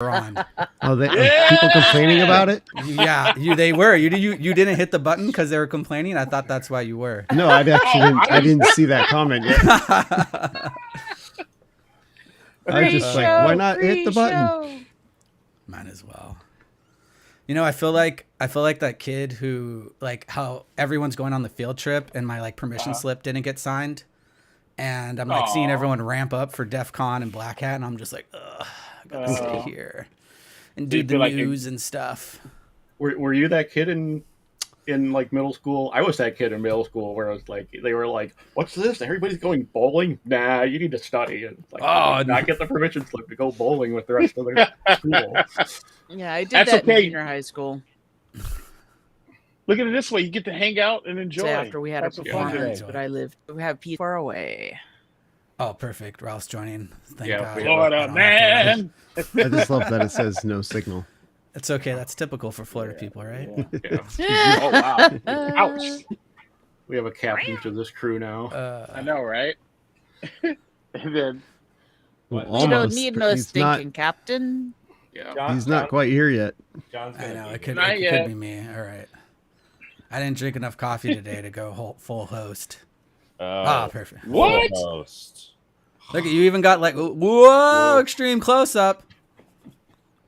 on. Oh, people complaining about it? Yeah, they were. You didn't hit the button because they were complaining. I thought that's why you were. No, I didn't see that comment yet. I was just like, why not hit the button? Might as well. You know, I feel like that kid who, like, how everyone's going on the field trip and my like permission slip didn't get signed, and I'm like seeing everyone ramp up for DEF CON and Black Hat, and I'm just like, ugh, I gotta stay here and do the news and stuff. Were you that kid in like middle school? I was that kid in middle school where I was like, they were like, "What's this? Everybody's going bowling? Nah, you need to study." And like, not get the permission slip to go bowling with the rest of their school. Yeah, I did that in junior high school. Look at it this way: you get to hang out and enjoy. So after we had a performance, but we have Pete far away. Oh, perfect. Ralph's joining. Thank God. Florida, man. I just love that it says no signal. It's okay. That's typical for Florida people, right? Yeah. Oh, wow. Ouch. We have a captain to this crew now. I know, right? And then... You don't need no stinking captain. Yeah. He's not quite here yet. I know. It could be me. All right. I didn't drink enough coffee today to go full host. Perfect. What? Look at you, even got like whoa, extreme close up.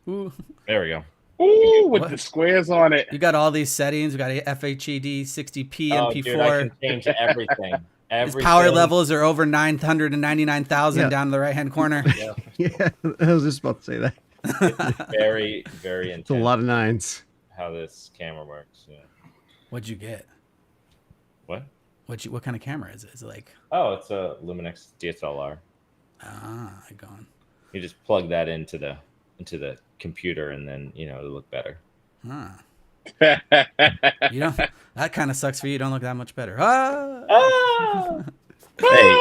Ooh. There we go. Ooh, with the squares on it. You got all these settings. We got FHED, 60p, MP4. Dude, I can change everything. His power levels are over 999,000 down in the right hand corner. Yeah, I was just about to say that. It's very, very intense. It's a lot of nines. How this camera works. Yeah. What'd you get? What? What kind of camera is it? Is it like? Oh, it's a Luminex DSLR. I gone. You just plug that into the computer, and then it'll look better. You know, that kind of sucks for you. You don't look that much better. Hey,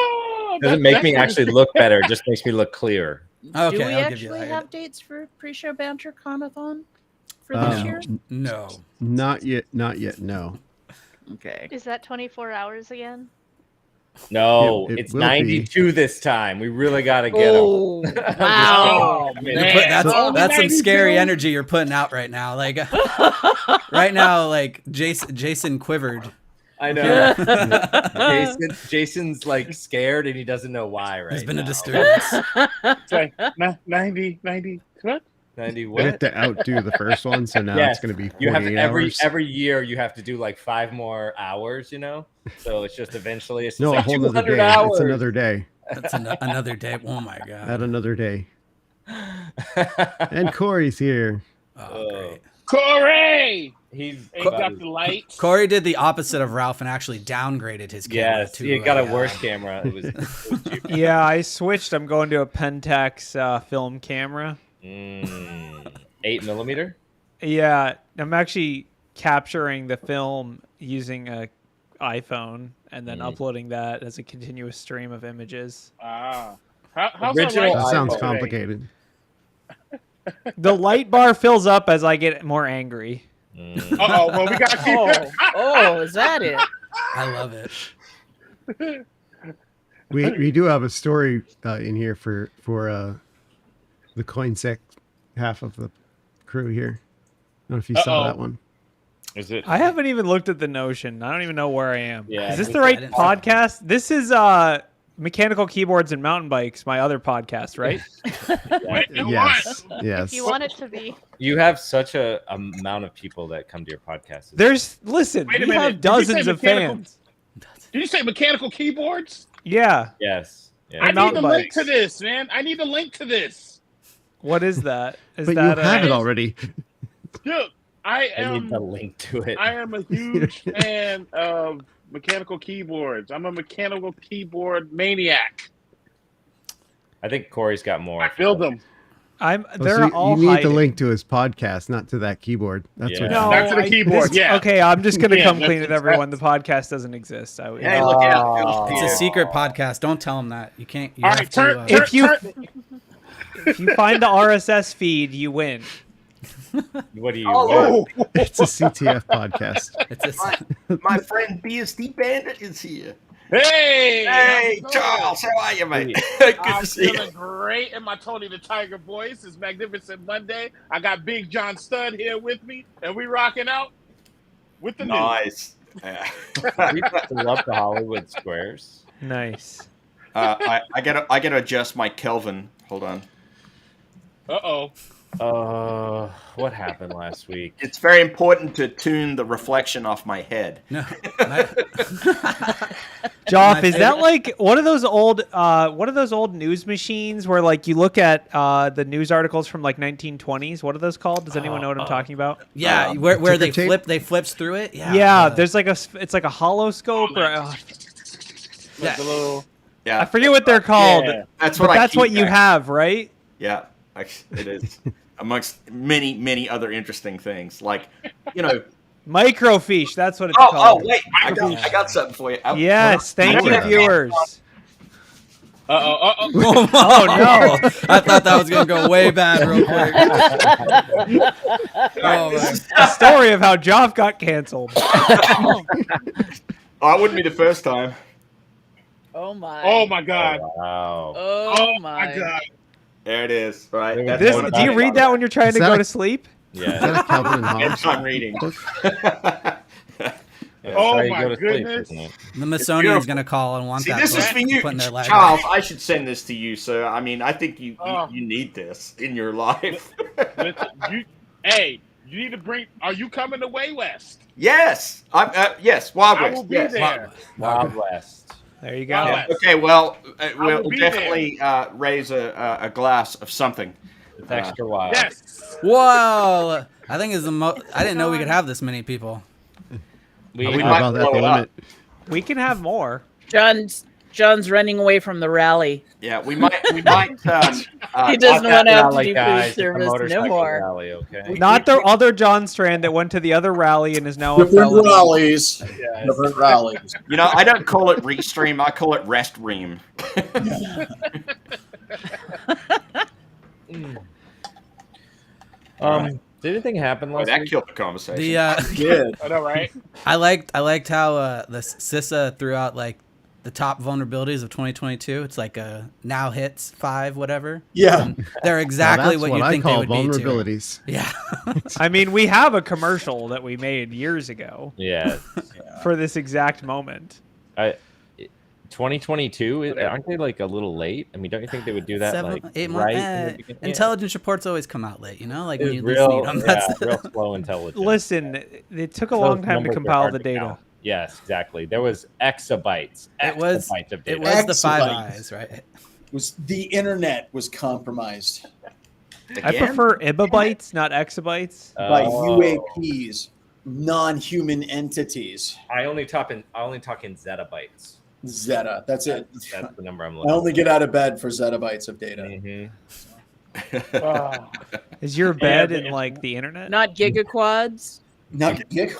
doesn't make me actually look better. It just makes me look clearer. Okay, do we actually have dates for pre-show Banter Conathon for this year? No, not yet. No. Okay. Is that 24 hours again? No, it's 92 this time. We really got to get them. Wow. That's some scary energy you're putting out right now. Like right now, like Jason quivered. I know. Jason's like scared and he doesn't know why. Right? There's been a disturbance. It's like 90 what? 90 We what? have to outdo the first one, so now it's going to be 48 hours. Every year you have to do like 5 more hours, So it's just eventually it's no, like a whole other day. Hours. It's another day. That's another day. Oh my God. At another day. And Corey's here. Oh, great. Corey! He's got the lights. Corey did the opposite of Ralph and actually downgraded his camera. Yes, he got a worse camera. It was cheaper. Yeah, I switched. I'm going to a Pentax film camera. 8mm? Yeah, I'm actually capturing the film using a iPhone and then uploading that as a continuous stream of images. How's that sounds complicated. The light bar fills up as I get more angry. Well, we got Oh, is that it? I love it. We do have a story in here for the CoinSec half of the crew here. I don't know if you saw that one. Is it? I haven't even looked at the Notion. I don't even know where I am. Yeah, is this the right podcast? This is Mechanical Keyboards and Mountain Bikes, my other podcast, right? Yes. If you want it to be. You have such a amount of people that come to your podcast. Listen, we have dozens of fans. Did you say Mechanical Keyboards? Yeah. Yes. Yeah. I need a link to this, man. I need a link to this. What is that? But you have it already. Dude, I need the link to it. I am a huge fan of mechanical keyboards. I'm a mechanical keyboard maniac. I think Corey's got more. I build them. You need the link to his podcast, not to that keyboard. That's what. No, not to the keyboard. Okay, I'm just gonna come clean with everyone. The podcast doesn't exist. Hey, look out! It's a secret podcast. Don't tell him that. You can't. You All have right, to. If you find the RSS feed, you win. What do you win? It's a CTF podcast. It's my friend BSD Bandit is here. Hey, Hey, how's it going? Charles, how are you, mate? Good I'm to see you. feeling great in my Tony the Tiger voice. It's Magnificent Monday. I got Big John Stud here with me, and we rocking out with the news. Nice. We pull up the Hollywood squares. Nice. I gotta adjust my Kelvin. Hold on. What happened last week? It's very important to tune the reflection off my head. No. Joff, is that like one of those old news machines where like you look at the news articles from like 1920s? What are those called? Does anyone know what I'm talking about? Yeah, where they tape? flips through it. Yeah. Yeah, there's like it's like a holoscope or Yeah. The little, Yeah, I forget what they're called. Yeah. that's what That's I what keep you back. have, right? Yeah, it is. Amongst many other interesting things, like Microfiche, that's what it's Oh called. wait, I got something for you. Yes, thank you, viewers. Oh no! I thought that was gonna go way bad real quick. Oh, man. The story of how Joff got canceled. Oh, it wouldn't be the first time. Oh my. oh my God. Wow. Oh my. God. There it is. Right. This- That's This, one of do you the- read that when you're trying Is to that go a- to sleep? Is Yeah. that a Calvin and Yes, Hobbes? I'm reading. That's Oh how you my go to sleep, goodness. isn't it? The Smithsonian's gonna call and want See, that this is book for you, put in their library. Charles. I should send this to you, sir. I mean, I think you Oh. you need this in your life. Listen, you need to bring. Are you coming to Way West? Yes, yes, Wild I West. will be Yes. there. Wild West. There you go. Wild Yeah, West. okay, well, will we'll be definitely raise a glass of something. It's extra wild. Yes. Whoa! I think it's the most. I didn't know we could have this many people. We We How might about that blow the it up. limit? We can have more. John's running away from the rally. Yeah, we might. He doesn't want to have to Rally, do guys. food It's a service no motorcycle more. Rally, okay? Not the other John Strand that went to the other rally and is now a Different felon. rallies. Yes. Different rallies. You know, I don't call it restream. I call it rest ream. Did anything happen Oh, last that week? killed the conversation. The Good. I know, right? I liked how the CISA threw out like the top vulnerabilities of 2022. It's like now hits 5 whatever. Yeah. And they're exactly Now, that's what you I think call they would be. vulnerabilities. Too. Yeah. I mean, we have a commercial that we made years ago Yeah. for this exact moment. 2022, aren't they like a little late? I mean, don't you think they would do that 7, like 8 right months. in the beginning? Yeah. Intelligence reports always come out late. You know, like when It's you least real, need them. yeah, That's real slow intelligence. Listen, it took a Those long time to numbers are compile hard the to data. count. Yes, exactly. There was exabytes. It was- exabytes of data. It was the Five Exabytes. Eyes, right? Was the internet was compromised I Again? prefer ibabytes, not exabytes. by Oh. UAPs, non-human entities. I only talk in zettabytes. Zeta. That's it. That's the number I'm I looking. only get out of bed for zettabytes of data. Mm-hmm. Oh. Is your bed man. in like the internet? Not gigaquads. Not gig.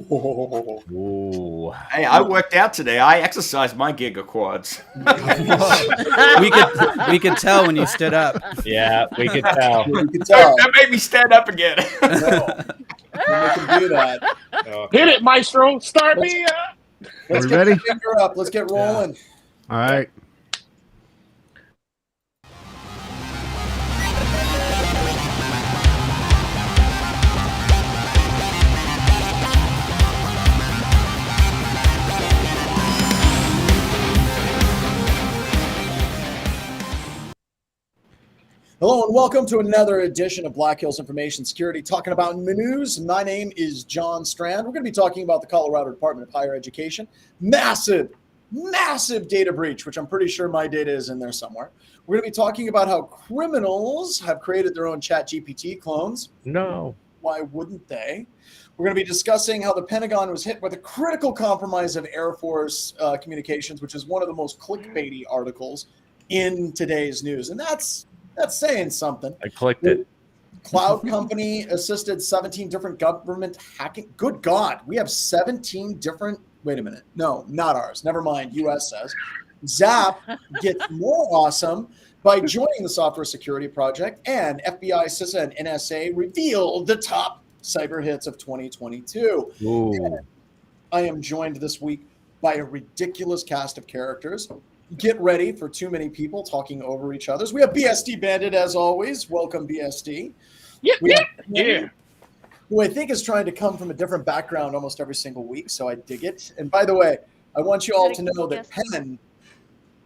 Whoa. Ooh. Hey, I worked out today. I exercised my gigaquads. we could tell when you stood up. Yeah, we could tell. You can tell. That made me stand up again. No, we can do that. Hit it, Maestro. Start me up. Let's we get ready? the finger up. Let's get rolling. All right. Hello and welcome to another edition of Black Hills Information Security, talking about news. My name is John Strand. We're going to be talking about the Colorado Department of Higher Education. Massive data breach, which I'm pretty sure my data is in there somewhere. We're going to be talking about how criminals have created their own ChatGPT clones. No. Why wouldn't they? We're going to be discussing how the Pentagon was hit with a critical compromise of Air Force communications, which is one of the most clickbaity articles in today's news. And that's saying something. I clicked it. Cloud company assisted 17 different government hacking. Good God, we have 17 different. Wait a minute. No, not ours. Never mind. US says. Zap gets more awesome by joining the software security project, and FBI, CISA, and NSA revealed the top cyber hits of 2022. Ooh. I am joined this week by a ridiculous cast of characters. Get ready for too many people talking over each other. We have BSD Bandit as always. Welcome, BSD. Yeah, Who I think is trying to come from a different background almost every single week, so I dig it. And by the way, I want you all to know that Penn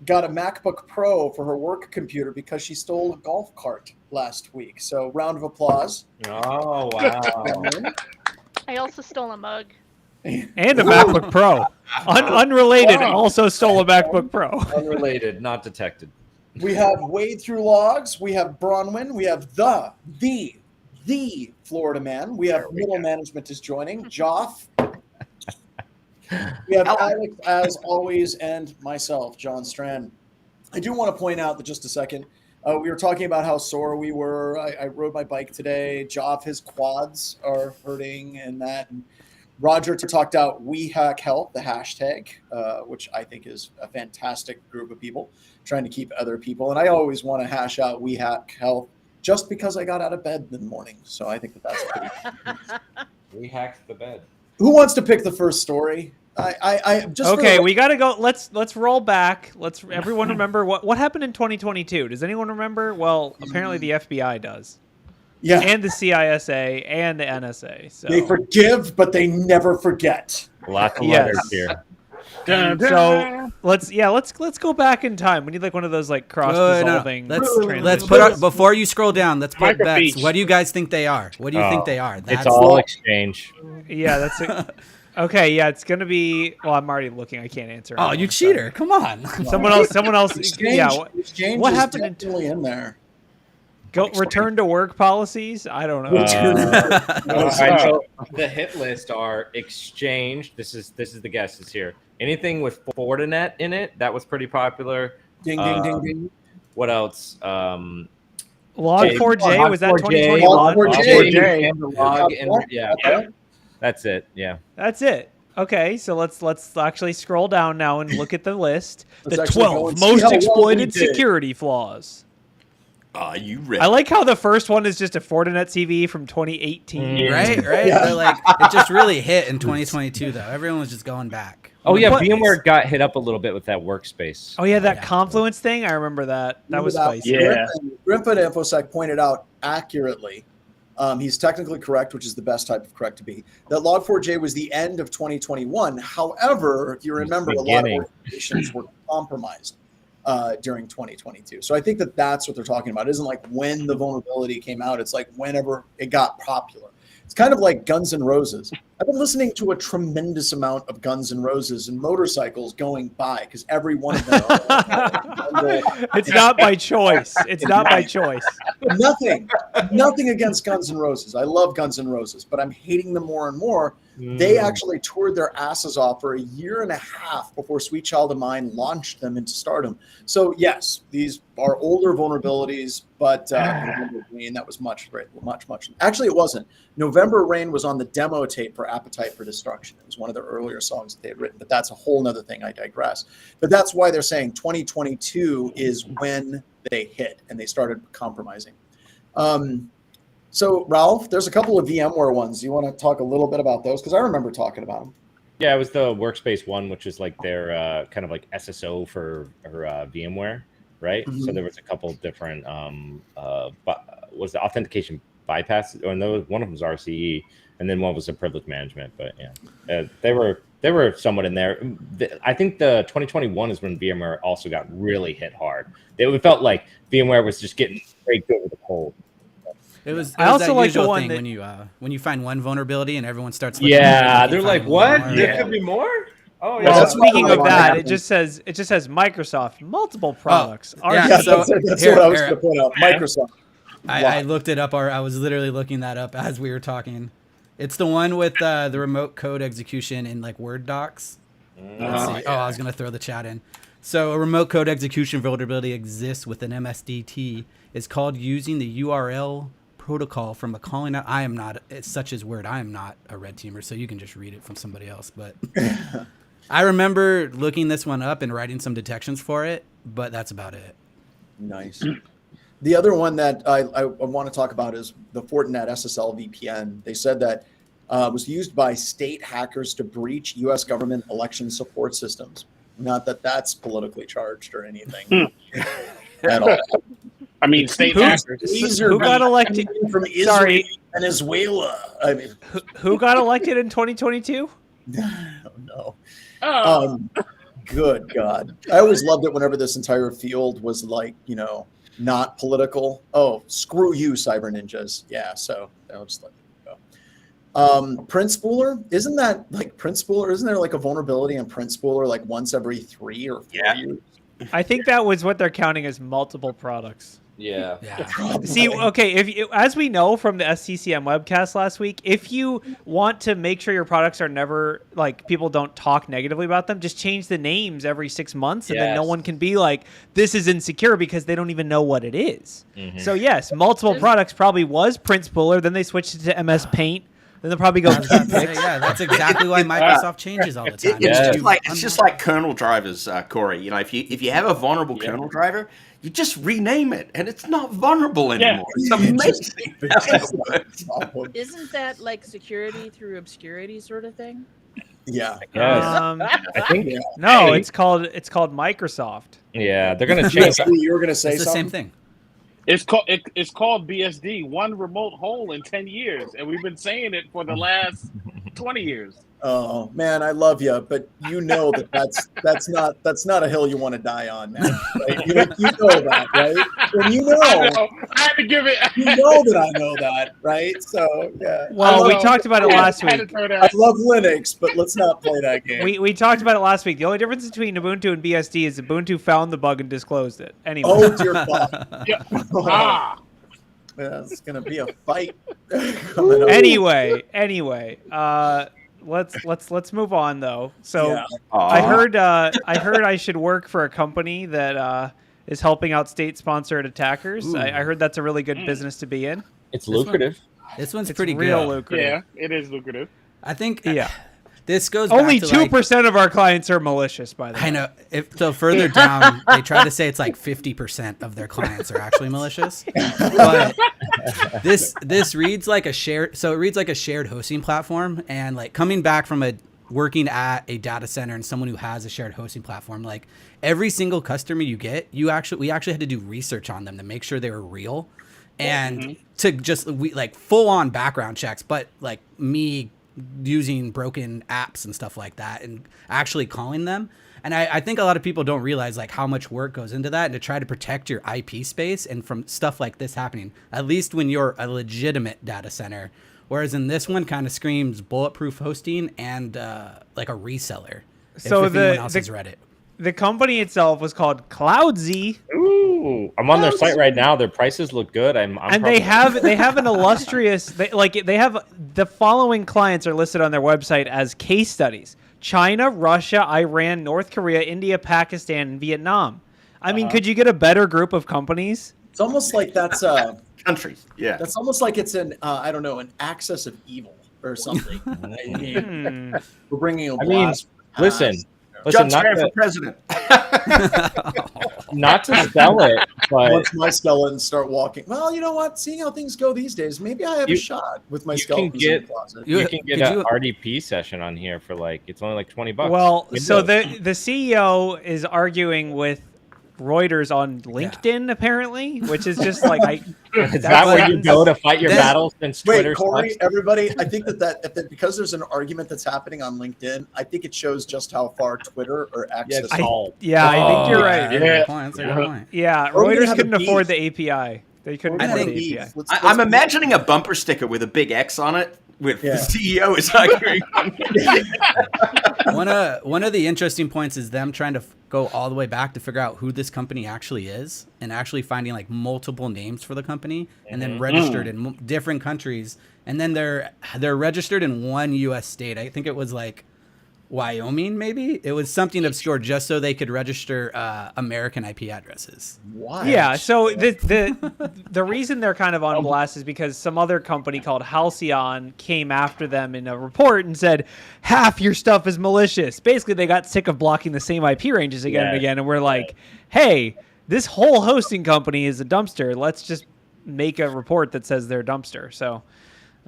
got a MacBook Pro for her work computer because she stole a golf cart last week. So round of applause. Oh, wow. I also stole a mug. And a MacBook Pro. Unrelated, also stole a MacBook Pro. Unrelated, not detected. We have Wade Through Logs. We have Bronwyn. We have the Florida man. We have Middle Management is joining. Joff. We have Alex, as always, and myself, John Strand. I do want to point out that just a second, we were talking about how sore we were. I rode my bike today. Joff, his quads are hurting and that. And Roger talked out We Hack Health, the hashtag, which I think is a fantastic group of people trying to keep other people. And I always want to hash out We Hack Health just because I got out of bed in the morning. So I think that's pretty. We hacked the bed. Who wants to pick the first story? I just okay. We got to go. Let's roll back. Let's everyone remember what happened in 2022. Does anyone remember? Well, apparently the FBI does. Yeah, and the CISA and the NSA. So they forgive, but they never forget. Lots of letters here. So let's go back in time. We need like one of those like cross dissolving. Let's put our, before you scroll down. Let's put bets. What do you guys think they are? What do you think they are? It's all exchange. Yeah, that's it. Okay, yeah, it's gonna be. Well, I'm already looking. I can't answer. Oh, you cheater! Come on. Someone else. Exchange, yeah. Exchange what is happened in there? Go return to work policies. I don't know. So the hit list are exchange. This is the guesses here. Anything with Fortinet in it that was pretty popular. Ding ding ding ding. What else? Log4j was that 2021? Log4j. Log and yeah. That's it. Yeah. That's it. Okay, so let's actually scroll down now and look at the list. The 12 most exploited security flaws. You ready? I like how the first one is just a Fortinet CV from 2018. Right? Yeah. They're like, it just really hit in 2022, though. Everyone was just going back. Oh, yeah, VMware got hit up a little bit with that workspace. Oh, yeah, that Confluence thing? I remember that. That was spicy. Yeah. Griffin InfoSec pointed out accurately, he's technically correct, which is the best type of correct to be, that Log4j was the end of 2021. However, if you remember, a lot of organizations were compromised during 2022. So I think that's what they're talking about. It isn't like when the vulnerability came out. It's like whenever it got popular. It's kind of like Guns N' Roses. I've been listening to a tremendous amount of Guns N' Roses and motorcycles going by because every one of them. It's not by choice. It's not by choice. Nothing against Guns N' Roses. I love Guns N' Roses, but I'm hating them more and more. They actually toured their asses off for a year and a half before Sweet Child of Mine launched them into stardom. So yes, these are older vulnerabilities, but November Rain, that was much. Actually, it wasn't. November Rain was on the demo tape for Appetite for Destruction. It was one of their earlier songs that they had written, but that's a whole nother thing. I digress. But that's why they're saying 2022 is when they hit and they started compromising. So, Ralph, there's a couple of VMware ones. You want to talk a little bit about those? Because I remember talking about them. Yeah, it was the Workspace one, which is like their kind of like SSO for VMware, right? Mm-hmm. So there was a couple different, was the authentication bypass, or no, one of them was RCE, and then one was the privilege management. But yeah, they were somewhat in there. I think the 2021 is when VMware also got really hit hard. It felt like VMware was just getting raked over the cold. It was also like the one thing when you find one vulnerability and everyone starts looking they're like, what? There could be more? Oh yeah. Well, speaking of that, it just says Microsoft multiple products. So that's what I was going to point out. Microsoft. I looked it up. I was literally looking that up as we were talking. It's the one with the remote code execution in like Word docs. I was going to throw the chat in. So a remote code execution vulnerability exists with an MSDT. It's called using the URL protocol from a calling out. I am not, it's such as Word. I am not a red teamer, so you can just read it from somebody else. But I remember looking this one up and writing some detections for it, but that's about it. Nice. The other one that I want to talk about is the Fortinet SSL VPN. They said that was used by state hackers to breach U.S. government election support systems. Not that that's politically charged or anything at all. I mean, state hackers. Who got elected from Israel, Venezuela? I mean, who got elected in 2022? No. Oh. Good God. I always loved it whenever this entire field was like, not political. Oh, screw you, cyber ninjas. Yeah, so I'll just let it go. Print spooler, isn't there like a vulnerability in print spooler like once every 3 or 4 years? I think that was what they're counting as multiple products. Yeah. See, okay, as we know from the SCCM webcast last week, if you want to make sure your products are never, like, people don't talk negatively about them, just change the names every 6 months, and then no one can be like, this is insecure, because they don't even know what it is. Mm-hmm. So, yes, multiple products probably was Print Spooler, then they switched it to MS Paint, then they'll probably go yeah, that's exactly why Microsoft changes all the time. It's just like kernel drivers, Corey. If you have a vulnerable kernel driver, you just rename it, and it's not vulnerable anymore. It's amazing. Isn't that like security through obscurity sort of thing? Yeah. I think no. It's called Microsoft. Yeah, they're gonna change. You were gonna say it's the same thing. It's called BSD, one remote hole in 10 years, and we've been saying it for the last 20 years. Oh man, I love you, but that's not a hill you want to die on, man. Right? You know that, right? And I had to give it. You know that I know that, right? So yeah. Well, we talked about it last week. I love Linux, but let's not play that game. We talked about it last week. The only difference between Ubuntu and BSD is Ubuntu found the bug and disclosed it. Anyway. Oh dear God. Ah. Yeah, it's gonna be a fight. Anyway. Let's move on though. So I heard I should work for a company that is helping out state-sponsored attackers. I heard that's a really good business to be in. It's lucrative. This one's pretty real good. lucrative. Yeah, it is lucrative. I think. Yeah. This goes only back to 2% of our clients are malicious, by the way. I know. So further down, they try to say it's like 50% of their clients are actually malicious. But this reads like a shared. So it reads like a shared hosting platform, and like coming back from working at a data center and someone who has a shared hosting platform, like every single customer you get, we actually had to do research on them to make sure they were real, and to just full on background checks. But like me using broken apps and stuff like that and actually calling them. And I think a lot of people don't realize like how much work goes into that and to try to protect your IP space and from stuff like this happening, at least when you're a legitimate data center. Whereas in this one kind of screams bulletproof hosting and like a reseller. So if anyone else has read it. The company itself was called CloudZ. Ooh, I'm on their site right now. Their prices look good. They have an illustrious. They have the following clients are listed on their website as case studies: China, Russia, Iran, North Korea, India, Pakistan, and Vietnam. I mean, could you get a better group of companies? It's almost like that's countries. Yeah, that's almost like it's an an axis of evil or something. We're bringing a blast. Listen, John Strand for president. Not to sell it, but once my skeletons start walking, well, you know what? Seeing how things go these days, maybe I have a shot with my skeletons in the closet. You can get an RDP session on here for it's only like $20. Well, so the CEO is arguing with Reuters on LinkedIn apparently, which is just like is that where you go to fight your battles since Twitter? Wait, Corey, everybody, I think that because there's an argument that's happening on LinkedIn, I think it shows just how far Twitter or X has fallen. I think you're right. Yeah, Reuters couldn't afford the API. They couldn't afford the API. I'm imagining a bumper sticker with a big X on it. With the CEO is arguing. One of the interesting points is them trying to go all the way back to figure out who this company actually is, and actually finding like multiple names for the company, and then registered in different countries, and then they're registered in one U.S. state. I think it was like Wyoming, maybe. It was something obscure just so they could register American IP addresses. What? Yeah. So the reason they're kind of on blast is because some other company called Halcyon came after them in a report and said half your stuff is malicious. Basically, they got sick of blocking the same IP ranges again and again, and we're like, hey, this whole hosting company is a dumpster. Let's just make a report that says they're a dumpster. So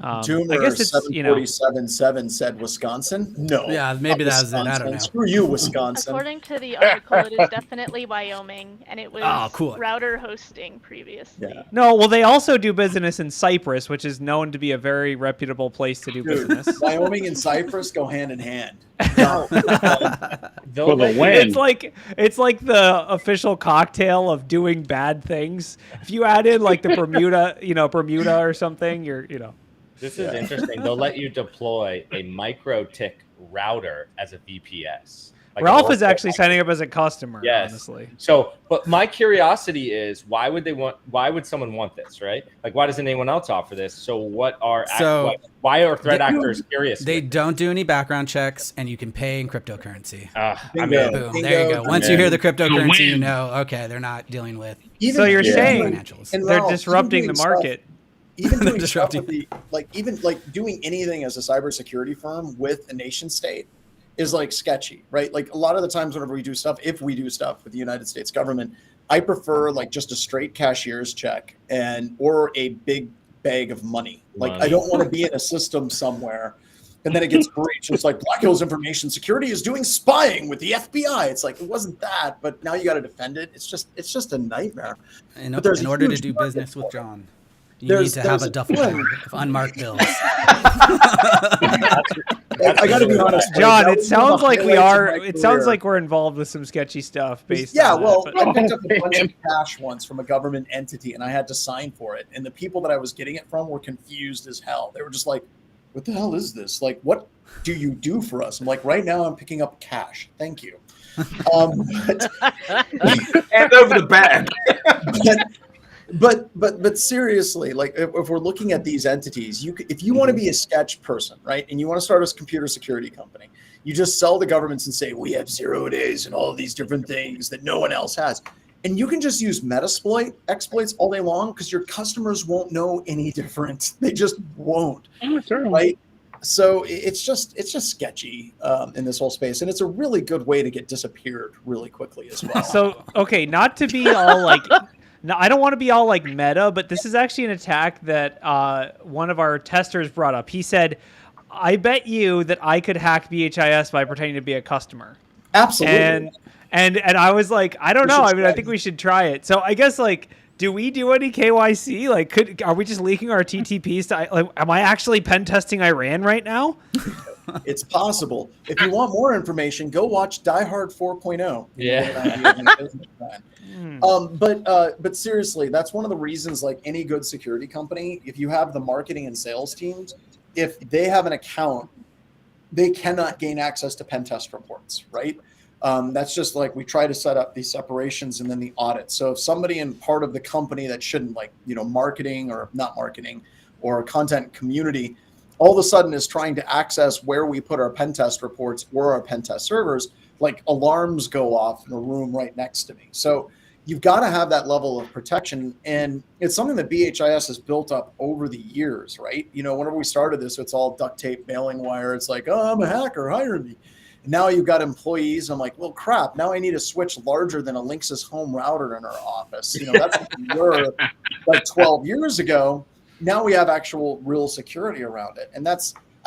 Doomer I guess it's 747.7 said Wisconsin. No. Yeah, maybe not that was it. I don't Wisconsin. know. Screw you, Wisconsin. According to the article, it is definitely Wyoming, and it was Oh, cool. router hosting previously. Yeah. No, well, they also do business in Cyprus, which is known to be a very reputable place to do Dude, business. Wyoming and Cyprus go hand in hand. They'll For the let you- win. It's like the official cocktail of doing bad things. If you add in like the Bermuda or something, This is interesting. They'll let you deploy a MikroTik router as a VPS. Like Ralph a is actually signing up as a customer. Yes. Honestly. So, but my curiosity is, why would someone want this, right? Like, why doesn't anyone else offer this? So, why are threat actors curious? They don't do any background checks, and you can pay in cryptocurrency. I Bingo. mean, Boom. There you go. Once you hear the cryptocurrency, win. you know, okay, they're not dealing with Even So you're doing- saying financials. and they're Ralph, disrupting even the doing market. Stuff, even doing Disrupting. stuff with doing anything as a cybersecurity firm with a nation state is like sketchy, right? Like a lot of the times whenever we do stuff, if we do stuff with the United States government, I prefer like just a straight cashier's check or a big bag of money. Like I don't want to be in a system somewhere and then it gets breached. It's like Black Hills Information Security is doing spying with the FBI. It's like it wasn't that, but now you got to defend it. It's just a nightmare. In But there's a order to huge do market business with for it. John, you need to have a duffel bag of unmarked bills. I got to be honest, John, that it was one of sounds the like we highlights of are. my It sounds career. like we're involved with some sketchy stuff based Yeah, on well, that. but- I picked up a bunch of cash once from a government entity, and I had to sign for it. And the people that I was getting it from were confused as hell. They were just like, "What the hell is this? Like, what do you do for us?" I'm like, "Right now, I'm picking up cash. Thank you." But, Hand over the bag. but seriously, like if we're looking at these entities, if you want to be a sketch person, right, and you want to start a computer security company, you just sell the governments and say we have 0 days and all of these different things that no one else has, and you can just use exploits all day long because your customers won't know any different. They just won't, right? So it's just sketchy in this whole space, and it's a really good way to get disappeared really quickly as well. So, okay, not to be all like, no, I don't want to be all like meta, but this is actually an attack that one of our testers brought up. He said, "I bet you that I could hack BHIS by pretending to be a customer." Absolutely. And I was like, I don't We know. should I mean, try I think we should try it. So I guess like, do we do any KYC? Like, are we just leaking our TTPs to? Like, am I actually pen testing Iran right now? It's possible. If you want more information, go watch Die Hard 4.0. But seriously, that's one of the reasons, like any good security company, if you have the marketing and sales teams, if they have an account, they cannot gain access to pen test reports, right? That's just like we try to set up these separations and then the audit. So if somebody in part of the company that shouldn't, like, marketing or not marketing or content community, all of a sudden is trying to access where we put our pen test reports or our pen test servers, like alarms go off in a room right next to me. So you've got to have that level of protection. And it's something that BHIS has built up over the years, right? Whenever we started this, it's all duct tape, mailing wire. It's like, oh, I'm a hacker, hire me. And now you've got employees. I'm like, well, crap. Now I need a switch larger than a Linksys home router in our office. That's what we were like 12 years ago. Now we have actual real security around it. And I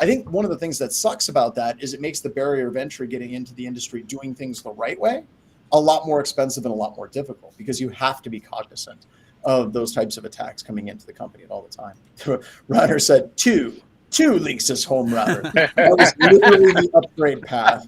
think one of the things that sucks about that is it makes the barrier of entry getting into the industry doing things the right way a lot more expensive and a lot more difficult because you have to be cognizant of those types of attacks coming into the company all the time. Ryder said two Linksys home router. That was literally the upgrade path.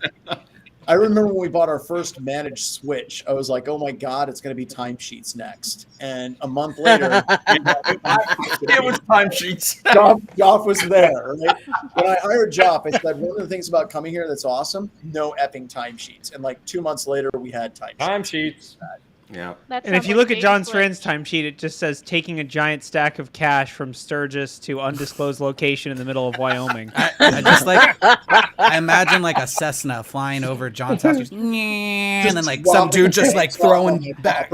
I remember when we bought our first managed switch, I was like, oh my God, it's going to be timesheets next. And a month later, It was timesheets. Joff was there. Right? When I hired Joff, I said, one of the things about coming here that's awesome, no effing timesheets. And like 2 months later, we had timesheets. Yeah. And if you look at John Strand's timesheet, it just says taking a giant stack of cash from Sturgis to undisclosed location in the middle of Wyoming. I just I imagine like a Cessna flying over John's house, and then like some dude just like throwing back.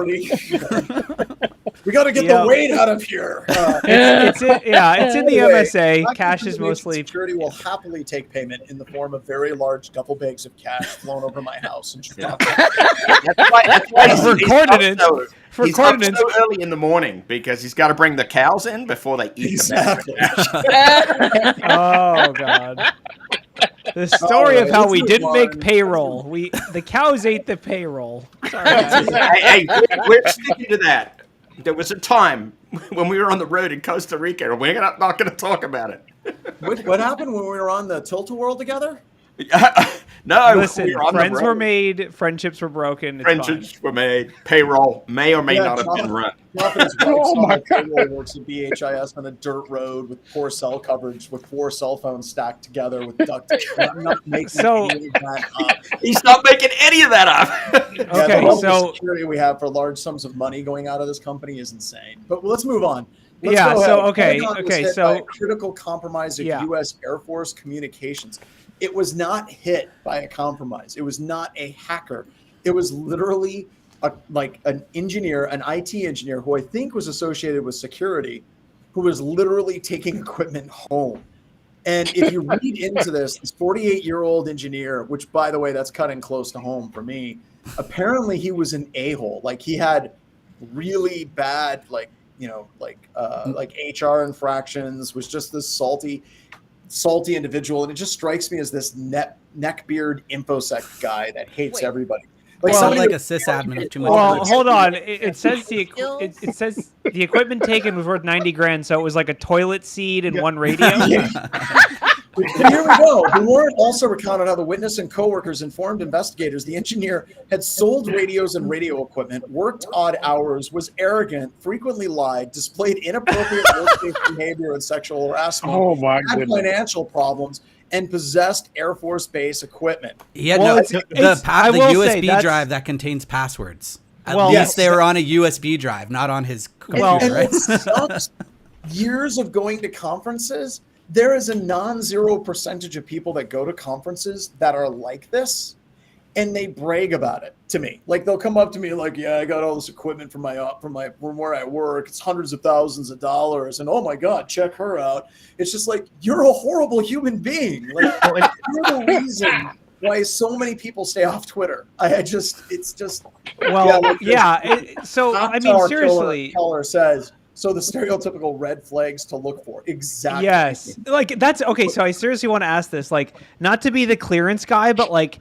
We got to get the weight out of here. It's in the Anyway, MSA. Cash is mostly security will happily take payment in the form of very large duffel bags of cash flown over my house and That's why For coordinates. He's up so early in the morning because he's got to bring the cows in before they eat the Oh God. The story of how we didn't make payroll. The cows ate the payroll. Sorry, guys. hey, we're sticking to that. There was a time when we were on the road in Costa Rica, and we're not going to talk about it. What happened when we were on the Tilt-A-Whirl together? No, listen, we were on friends the were road. made, friendships were broken. Friendships were made. Payroll may or may not have been run. My payroll works at BHIS on a dirt road with poor cell coverage, with 4 cell phones stacked together with duct tape. I'm not making any of that up. He's not making any of that up. The Okay, level so of security we have for large sums of money going out of this company is insane. But let's move on. Yeah, go so, ahead. okay, Pentagon was okay, hit so- by a critical compromise of Yeah. U.S. Air Force communications. It was not hit by a compromise. It was not a hacker. It was literally an engineer, an IT engineer who I think was associated with security, who was literally taking equipment home. And if you read into this 48-year-old engineer, which, by the way, that's cutting close to home for me, apparently he was an a-hole. Like, he had really bad, HR infractions, was just this salty individual. And it just strikes me as this neckbeard infosec guy that hates everybody. Like Well, somebody like somebody- a sysadmin with too much. Well, money. hold on. It says it says the equipment taken was worth $90,000, so it was like a toilet seat and one radio. But here we go. The warrant also recounted how the witness and coworkers informed investigators the engineer had sold radios and radio equipment, worked odd hours, was arrogant, frequently lied, displayed inappropriate workplace behavior and sexual harassment, had financial problems, and possessed Air Force Base equipment. He had Well, the I will say USB that's- drive that contains passwords. At Well, least yes. they were on a USB drive, not on his computer. Well, And right? what sucks, years of going to conferences, there is a non-zero percentage of people that go to conferences that are like this, and they brag about it to me. Like, they'll come up to me like, "Yeah, I got all this equipment from where I work. It's hundreds of thousands of dollars, and oh my God, check her out." It's just like, you're a horrible human being. Like, you're the reason why so many people stay off Twitter. Well, so I mean, seriously. Keller says. So the stereotypical red flags to look for. Exactly. Yes. Like, that's okay. So I seriously want to ask this, like, not to be the clearance guy, but like,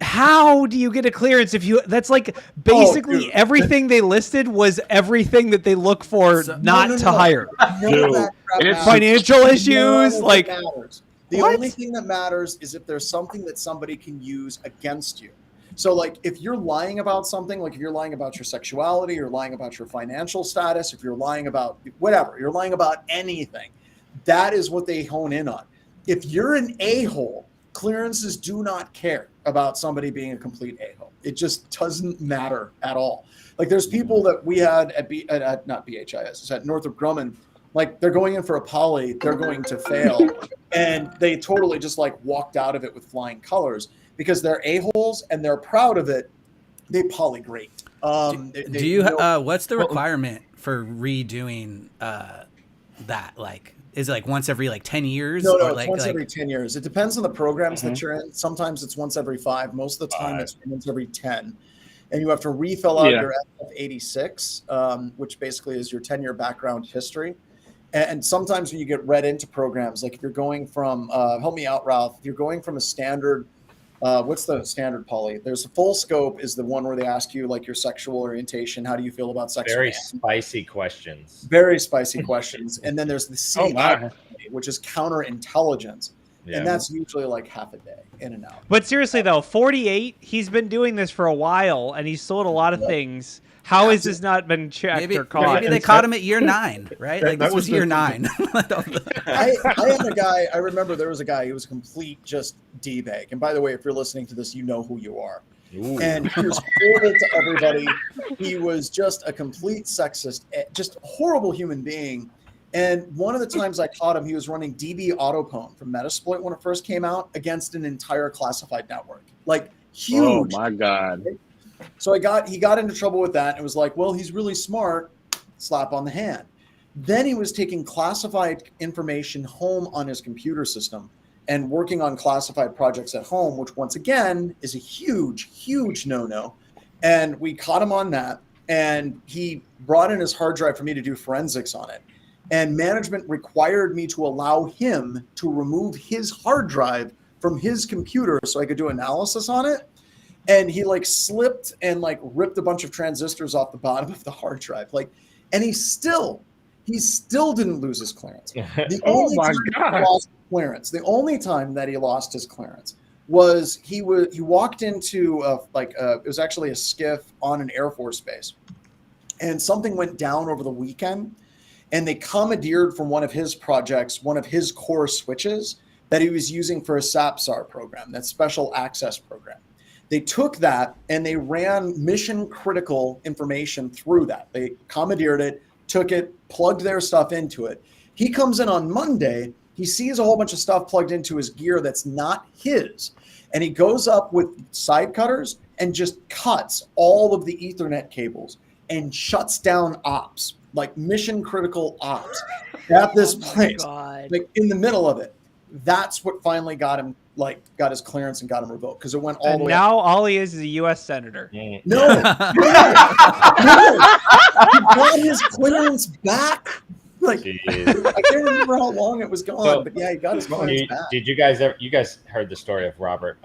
how do you get a clearance if that's like basically everything they listed was everything that they look for not to hire. Financial issues, like, matters. The only thing that matters is if there's something that somebody can use against you. So, like, if you're lying about something, like if you're lying about your sexuality, you're lying about your financial status, if you're lying about whatever, you're lying about anything, that is what they hone in on. If you're an a-hole, clearances do not care about somebody being a complete a-hole. It just doesn't matter at all. Like, there's people that we had at not BHIS, it's at Northrop Grumman. Like, they're going in for a poly, they're going to fail, and they totally just like walked out of it with flying colors. Because they're a-holes and they're proud of it, they polygrade. What's the requirement for redoing that? Like, is it like once every 10 years? No, or it's once every 10 years. It depends on the programs that you're in. Sometimes it's once every 5. Most of the time it's once every 10. And you have to refill out your SF-86, which basically is your 10-year background history. And sometimes when you get read into programs, like if you're going from, help me out, Ralph, if you're going from a standard, what's the standard poly? There's a full scope is the one where they ask you like your sexual orientation. How do you feel about sex? Very spicy questions. Very spicy questions. And then there's the CISA, which is counterintelligence. Yeah. And that's usually like half a day in and out. But seriously though, 48, he's been doing this for a while and he's sold a lot of things. How has this not been checked or caught? Maybe they caught him at year 9, right? Like, this was year 9. I had a guy, I remember there was a guy, he was a complete just D-bag. And by the way, if you're listening to this, you know who you are. Ooh. And he was horrible to everybody. He was just a complete sexist, just a horrible human being. And one of the times I caught him, he was running DB Autopwn from Metasploit when it first came out against an entire classified network. Like, huge. Oh, my God. So he got into trouble with that, and it was like, well, he's really smart, slap on the hand. Then he was taking classified information home on his computer system and working on classified projects at home, which once again is a huge, huge no-no. And we caught him on that, and he brought in his hard drive for me to do forensics on it. And management required me to allow him to remove his hard drive from his computer so I could do analysis on it. And he like slipped and like ripped a bunch of transistors off the bottom of the hard drive. Like, and he still didn't lose his clearance. The only time he lost clearance, the only time that he lost his clearance was he walked into it was actually a skiff on an Air Force base, and something went down over the weekend, and they commandeered from one of his projects, one of his core switches that he was using for a SAPSAR program, that special access program. They took that and they ran mission critical information through that. They commandeered it, took it, plugged their stuff into it. He comes in on Monday, he sees a whole bunch of stuff plugged into his gear that's not his. And he goes up with side cutters and just cuts all of the Ethernet cables and shuts down ops, like mission critical ops at this place, like in the middle of it. That's what finally got him, like got his clearance and got him revoked, because it went all the way now up. all he is a U.S. senator. No, he got his clearance back. Like, I can't remember how long it was gone, but yeah, he got his clearance back. Did you guys heard the story of Robert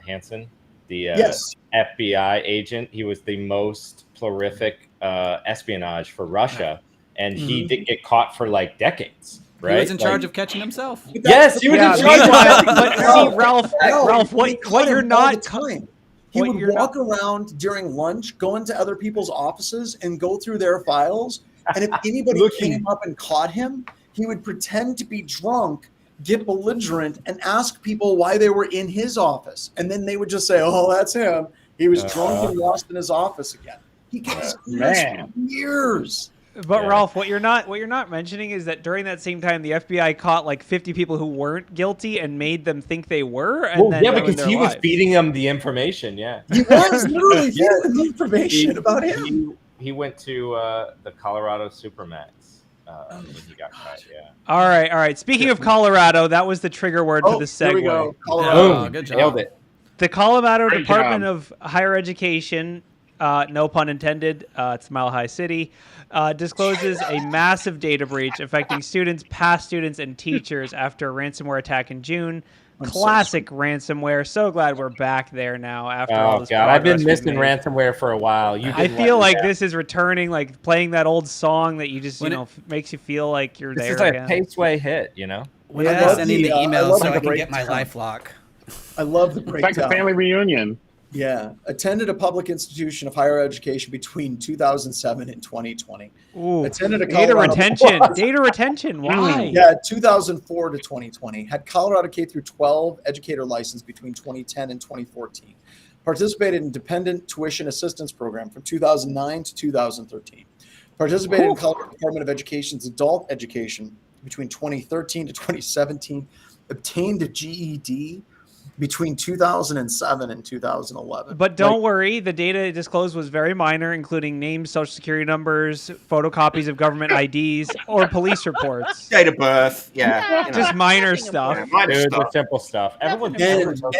Hansen, the yes. FBI agent? He was the most prolific espionage for Russia, and he did get caught for like decades. Right? He was in charge of catching himself. Yes, he was in charge of But see, Ralph, what you're not time. He would walk around during lunch, go into other people's offices and go through their files. And if anybody came up and caught him, he would pretend to be drunk, get belligerent, and ask people why they were in his office. And then they would just say, "Oh, that's him. He was drunk and lost in his office again." He gets years. But Ralph, what you're not mentioning is that during that same time, the FBI caught like 50 people who weren't guilty and made them think they were. And then because he was feeding them the information. Yeah, he was literally feeding them the information about him. He went to the Colorado Supermax when he got caught. Yeah. All right. Speaking of Colorado, that was the trigger word for the segue. Here we go. Colorado. Good job. Nailed it. The Colorado Department of Higher Education, no pun intended, it's Mile High City, discloses a massive data breach affecting students, past students, and teachers after a ransomware attack in June. Classic ransomware. So glad we're back there now after all this. God, I've been missing ransomware for a while. I feel like this is returning, like playing that old song that you just, makes you feel like you're there. This is like again. a Paceway hit, you know? When I'm sending the emails so I can get my LifeLock. I love the breakdown. It's like a family reunion. Yeah. Attended a public institution of higher education between 2007 and 2020. Ooh, attended a data retention. Why? Yeah, 2004 to 2020. Had Colorado K through 12 educator license between 2010 and 2014. Participated in dependent tuition assistance program from 2009 to 2013. Participated in Colorado Department of Education's adult education between 2013 to 2017. Obtained a GED between 2007 and 2011. But don't worry, the data disclosed was very minor, including names, social security numbers, photocopies of government IDs, or police reports. Date of birth, yeah. Just minor stuff. The simple stuff. Everyone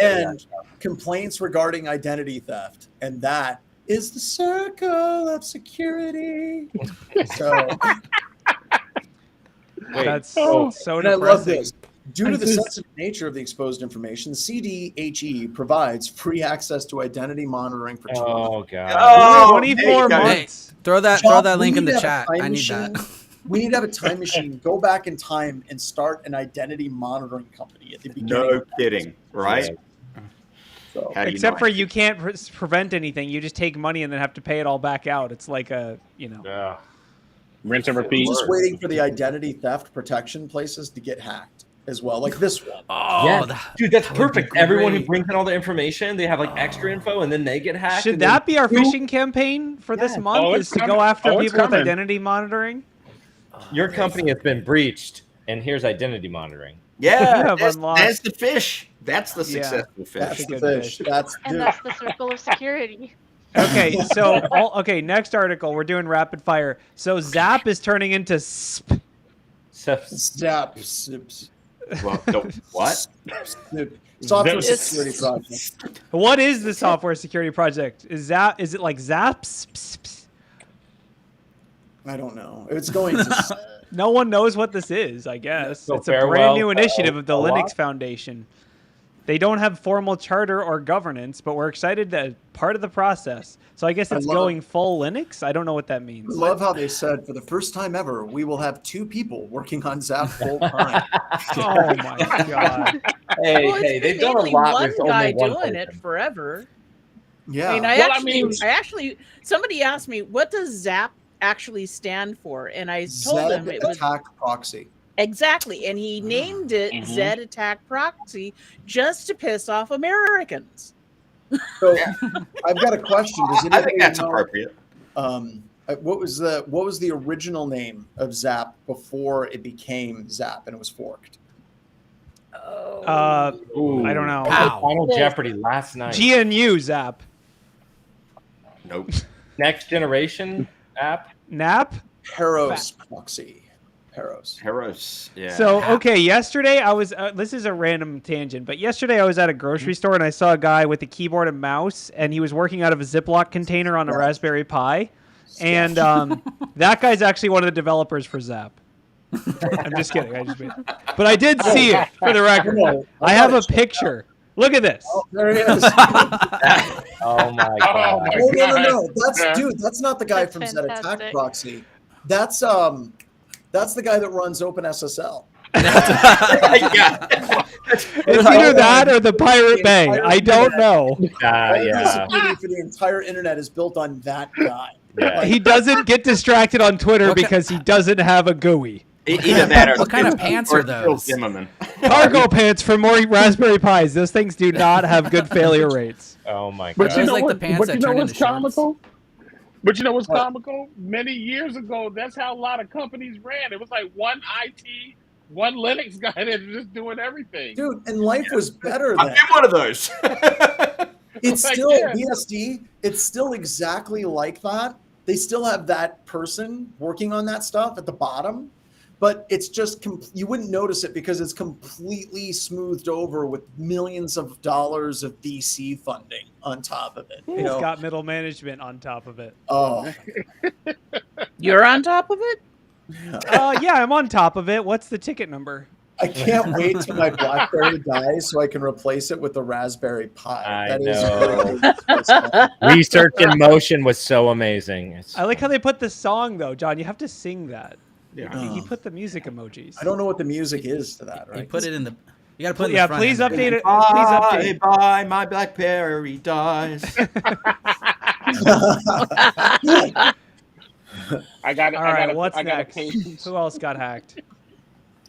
and complaints regarding identity theft. And that is the circle of security. So that's so depressing. I love this. Due to the sensitive nature of the exposed information, the CDHE provides free access to identity monitoring for 2 months. Oh, God. 24 months. Hey, throw that link in the chat. I need that. We need to have a time machine, go back in time and start an identity monitoring company at the beginning. No kidding, right? So, except for you can't prevent anything. You just take money and then have to pay it all back out. It's like rinse and repeat. Just waiting for the identity theft protection places to get hacked as well, like this one. Oh, yeah. Dude, that's perfect. Everyone who brings in all the information, they have like extra info, and then they get hacked. Should that be our phishing campaign for this month? Is to go after people with identity monitoring? Your company has been breached, and here's identity monitoring. Yeah, that's the fish. That's the successful fish. That's the fish. That's the circle of security. Okay, so next article. We're doing rapid fire. So Zap is turning into SP. Zap. Well, what? Software security project. What is the software security project? Is it like Zap? I don't know. It's going to. No one knows what this is, I guess. So it's a brand new initiative of the Linux Foundation. They don't have formal charter or governance, but we're excited that part of the process. So I guess it's going full Linux? I don't know what that means. I love how they said, for the first time ever, we will have 2 people working on Zap full time. Oh my god! Hey, they've done a lot one with guy only one doing person. it forever. Yeah. I mean, I actually, somebody asked me, what does Zap actually stand for? And I told him it was attack proxy. Exactly, and he named it Zed Attack Proxy just to piss off Americans. So I've got a question. Does I think that's know, appropriate. What was the original name of Zap before it became Zap and it was forked? I don't know. Final Jeopardy last night. GNU Zap. Nope. Next generation app. NAP. Peros proxy. Peros. Yeah. So, okay, yesterday I was, this is a random tangent, but yesterday I was at a grocery store and I saw a guy with a keyboard and mouse, and he was working out of a Ziploc container on a Raspberry Pi. And that guy's actually one of the developers for Zap. I'm just kidding. But I did see it, for the record. I have a picture. Look at this. Oh, there he is. Oh my god. No. That's not the guy from Zed Attack Proxy. That's the guy that runs OpenSSL. It's either that or the Pirate Bay. I don't know. Security for the entire internet is built on that guy. Yeah. He doesn't get distracted on Twitter because he doesn't have a GUI. Either that or what kind of pants are those? Cargo pants for more Raspberry Pis. Those things do not have good failure rates. Oh my god. But you know like what, the pants that turn into comical? But you know what's comical? Many years ago, that's how a lot of companies ran. It was like one IT, one Linux guy that was just doing everything. Dude, and life was better I've then. been one of those. It's Like, still yeah. BSD. It's still exactly like that. They still have that person working on that stuff at the bottom, but it's just you wouldn't notice it because it's completely smoothed over with millions of dollars of VC funding on top of it. It's got middle management on top of it. Oh, You're on top of it? Yeah, I'm on top of it. What's the ticket number? I can't wait till my BlackBerry dies so I can replace it with a Raspberry Pi. I know. Research in Motion was so amazing. I like how they put the song though, John. You have to sing that. Yeah. He put the music emojis. I don't know what the music is to that, right? You put it in the. You gotta put it in Yeah, the front please end. update it. Please update. Bye, my BlackBerry dies. I got it. All right, what's next? Who else got hacked?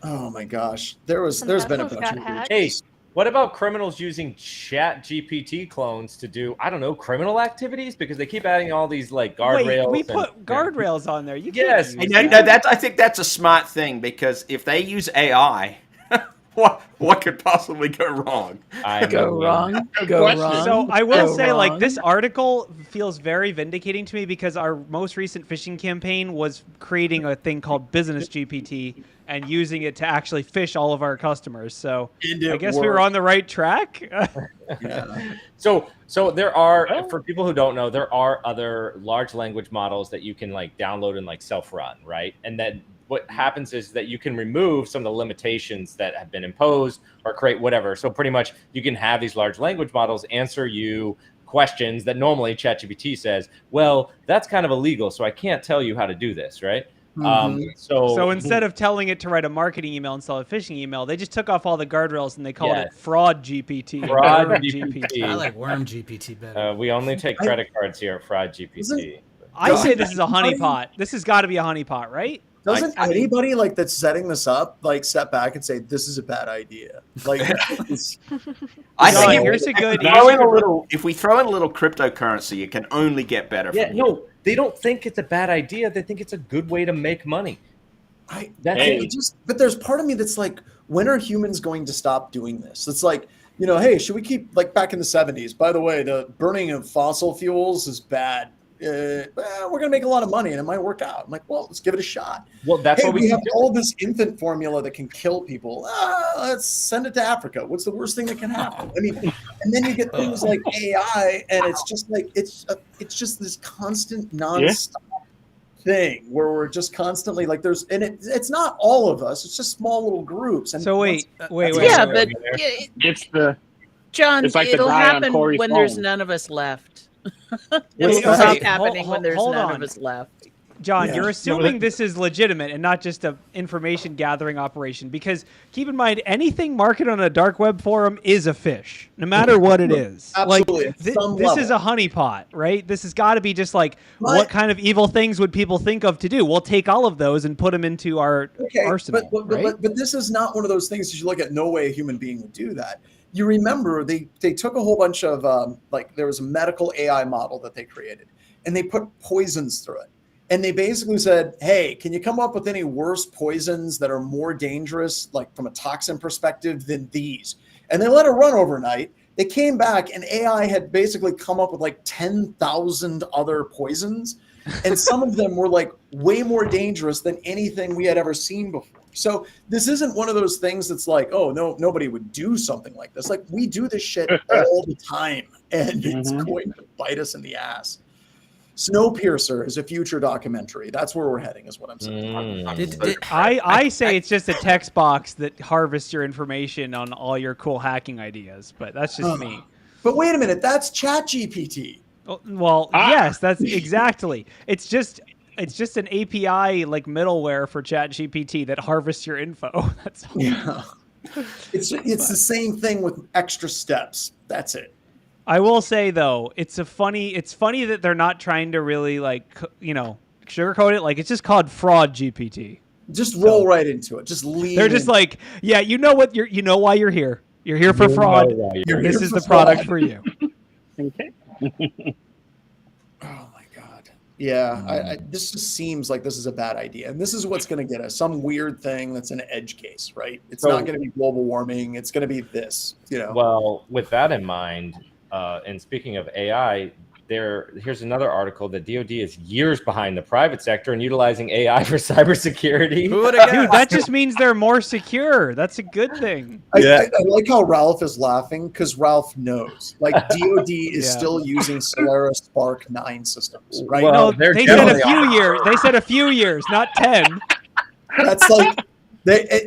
Oh my gosh, there's been a bunch of Hey, what about criminals using ChatGPT clones to do, I don't know, criminal activities? Because they keep adding all these like guardrails. Wait, we put guardrails on there. You Yes. can't use No, that. I think that's a smart thing because if they use AI, what could possibly go wrong? Go wrong. So I will Go say, like, wrong. this article feels very vindicating to me because our most recent phishing campaign was creating a thing called Business GPT and using it to actually phish all of our customers. So I guess we were on the right track. So there are, for people who don't know, there are other large language models that you can like download and like self-run, right? And then what happens is that you can remove some of the limitations that have been imposed or create whatever. So pretty much you can have these large language models answer you questions that normally ChatGPT says, well, that's kind of illegal, so I can't tell you how to do this, right? So instead of telling it to write a marketing email instead of a phishing email, they just took off all the guardrails and they called it Fraud GPT. Fraud Worm GPT. I like Worm GPT better. We only take credit cards here at Fraud GPT. I say this is a honeypot. This has got to be a honeypot, right? Doesn't anybody like that's setting this up like step back and say this is a bad idea? Like, I think here's a good. if we throw in a little cryptocurrency, it can only get better. Yeah, no, they don't think it's a bad idea. They think it's a good way to make money. But there's part of me that's like, when are humans going to stop doing this? It's like hey, should we keep, like back in the 70s, by the way, the burning of fossil fuels is bad. We're going to make a lot of money and it might work out. I'm like, well, let's give it a shot. Well, that's hey, what we have all this infant formula that can kill people. Let's send it to Africa. What's the worst thing that can happen? I mean, and then you get things like AI, and it's just like it's just this constant nonstop thing where we're just constantly like it's not all of us. It's just small little groups. And so wait. Yeah, but it's the John. It's like the it'll guy on happen Corey's when there's phone. none of us left. What's It'll that? stop happening when there's Hold none on. of us left. John, Yeah. you're assuming this is legitimate and not just an information gathering operation, because keep in mind, anything marketed on a dark web forum is a fish, no matter what it is. Absolutely. Like, At some this is level. a honeypot, right? This has got to be just like, But- what kind of evil things would people think of to do? We'll take all of those and put them into our arsenal, right? but this is not one of those things that you look at. No way a human being would do that. You remember they took a whole bunch of there was a medical AI model that they created, and they put poisons through it. And they basically said, hey, can you come up with any worse poisons that are more dangerous, like from a toxin perspective, than these? And they let it run overnight. They came back and AI had basically come up with like 10,000 other poisons. And some of them were like way more dangerous than anything we had ever seen before. So this isn't one of those things that's like, oh, no, nobody would do something like this. Like, we do this shit all the time, and it's going to bite us in the ass. Snowpiercer is a future documentary. That's where we're heading, is what I'm saying. I say it's just a text box that harvests your information on all your cool hacking ideas, but that's just me. But wait a minute, that's ChatGPT. Well, yes, that's exactly. It's just an API like middleware for ChatGPT that harvests your info. That's all. Yeah. It's the same thing with extra steps. That's it. I will say though, it's funny that they're not trying to really sugarcoat it. Like, it's just called fraud GPT. Just roll right into it. Just lean. They're just like, yeah, you know why you're here. You're here for fraud. This is the product for you. Okay. Oh my God. Yeah, this just seems like this is a bad idea. And this is what's going to get us, some weird thing that's an edge case, right? It's not going to be global warming. It's going to be this, Well, with that in mind, and speaking of AI, here's another article that DoD is years behind the private sector in utilizing AI for cybersecurity. Dude, that just means they're more secure. That's a good thing. I like how Ralph is laughing because Ralph knows. Like, DoD is still using Solaris Spark 9 systems, right? Well, no, they said a few years. They said a few years, not 10. That's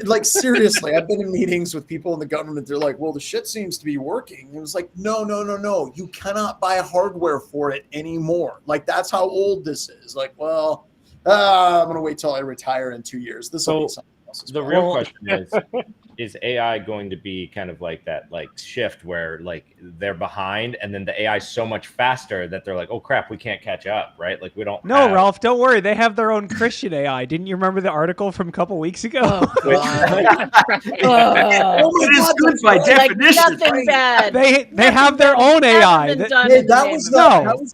like seriously, I've been in meetings with people in the government. They're like, well, the shit seems to be working. It was like, no. You cannot buy hardware for it anymore. Like, that's how old this is. Like, well, I'm going to wait till I retire in 2 years. This will be something else. The real question is AI going to be kind of like that, like, shift where like they're behind and then the AI is so much faster that they're like, oh crap, we can't catch up, right? Like, we don't. No, Ralph, don't worry. They have their own Christian AI. Didn't you remember the article from a couple weeks ago? It is good by definition. Like nothing bad. They have their own AI.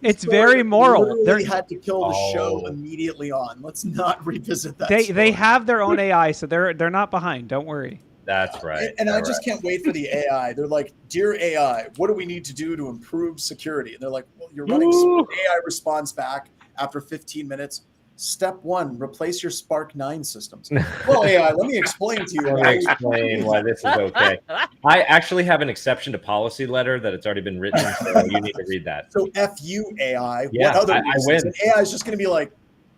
It's very moral. They had to kill the show immediately on. Let's not revisit that. They have their own AI, so they're not behind. Don't worry. That's right. And I just can't wait for the AI. They're like, dear AI, what do we need to do to improve security? And they're like, well, you're running. AI responds back after 15 minutes. Step 1, replace your Spark 9 systems. Well, AI, let me explain to you. Let me explain why this is okay. I actually have an exception to policy letter that it's already been written, so you need to read that. So F you, AI. Yeah, what other I win. And AI is just going to be like,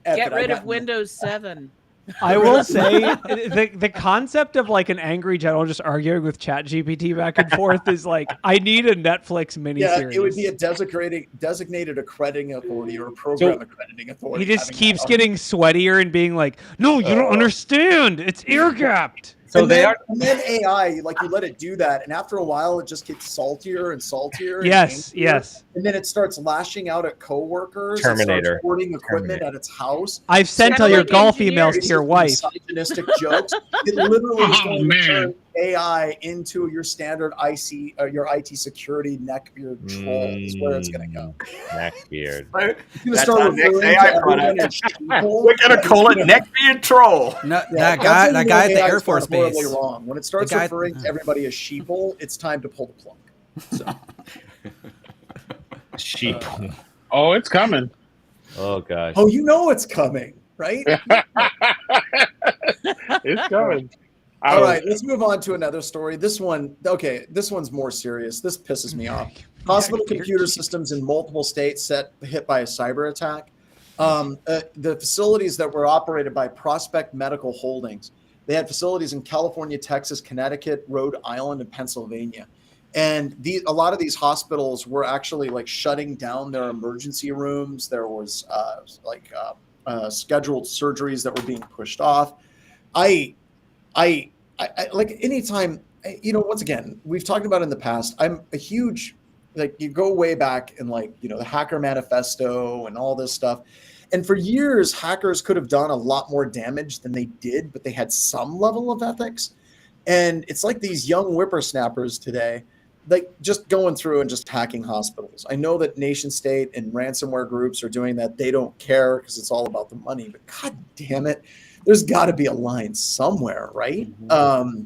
get rid of Windows 7. I will say the concept of like an angry general just arguing with ChatGPT back and forth is like, I need a Netflix miniseries. Yeah, it would be a designated accrediting authority or a program accrediting authority. He just keeps getting sweatier and being like, no, you don't understand. It's air gapped. So and then AI, like, you let it do that, and after a while, it just gets saltier and saltier. Yes. And then it starts lashing out at coworkers. Terminator. It starts hoarding equipment at its house. I've sent all your golf emails to your wife. Misogynistic jokes. It literally is going to turn AI into your standard your IT security neckbeard troll is where it's going to go. Neckbeard. That's our next AI product. We're gonna call it neckbeard troll. No, that guy at the Air Force Base. Wrong. When it starts referring to everybody as sheeple, it's time to pull the plug. So. Sheep. Oh, it's coming. Oh gosh. Oh, you know it's coming, right? It's coming. All right, let's move on to another story. This one's more serious. This pisses me off. Hospital computer systems in multiple states hit by a cyber attack. The facilities that were operated by Prospect Medical Holdings, they had facilities in California, Texas, Connecticut, Rhode Island, and Pennsylvania. And a lot of these hospitals were actually like shutting down their emergency rooms. There was scheduled surgeries that were being pushed off. I like anytime, once again, we've talked about in the past, I'm a huge, you go way back in the Hacker Manifesto and all this stuff. And for years, hackers could have done a lot more damage than they did, but they had some level of ethics. And it's like these young whippersnappers today, just going through and just hacking hospitals. I know that nation state and ransomware groups are doing that. They don't care because it's all about the money, but God damn it. There's got to be a line somewhere, right?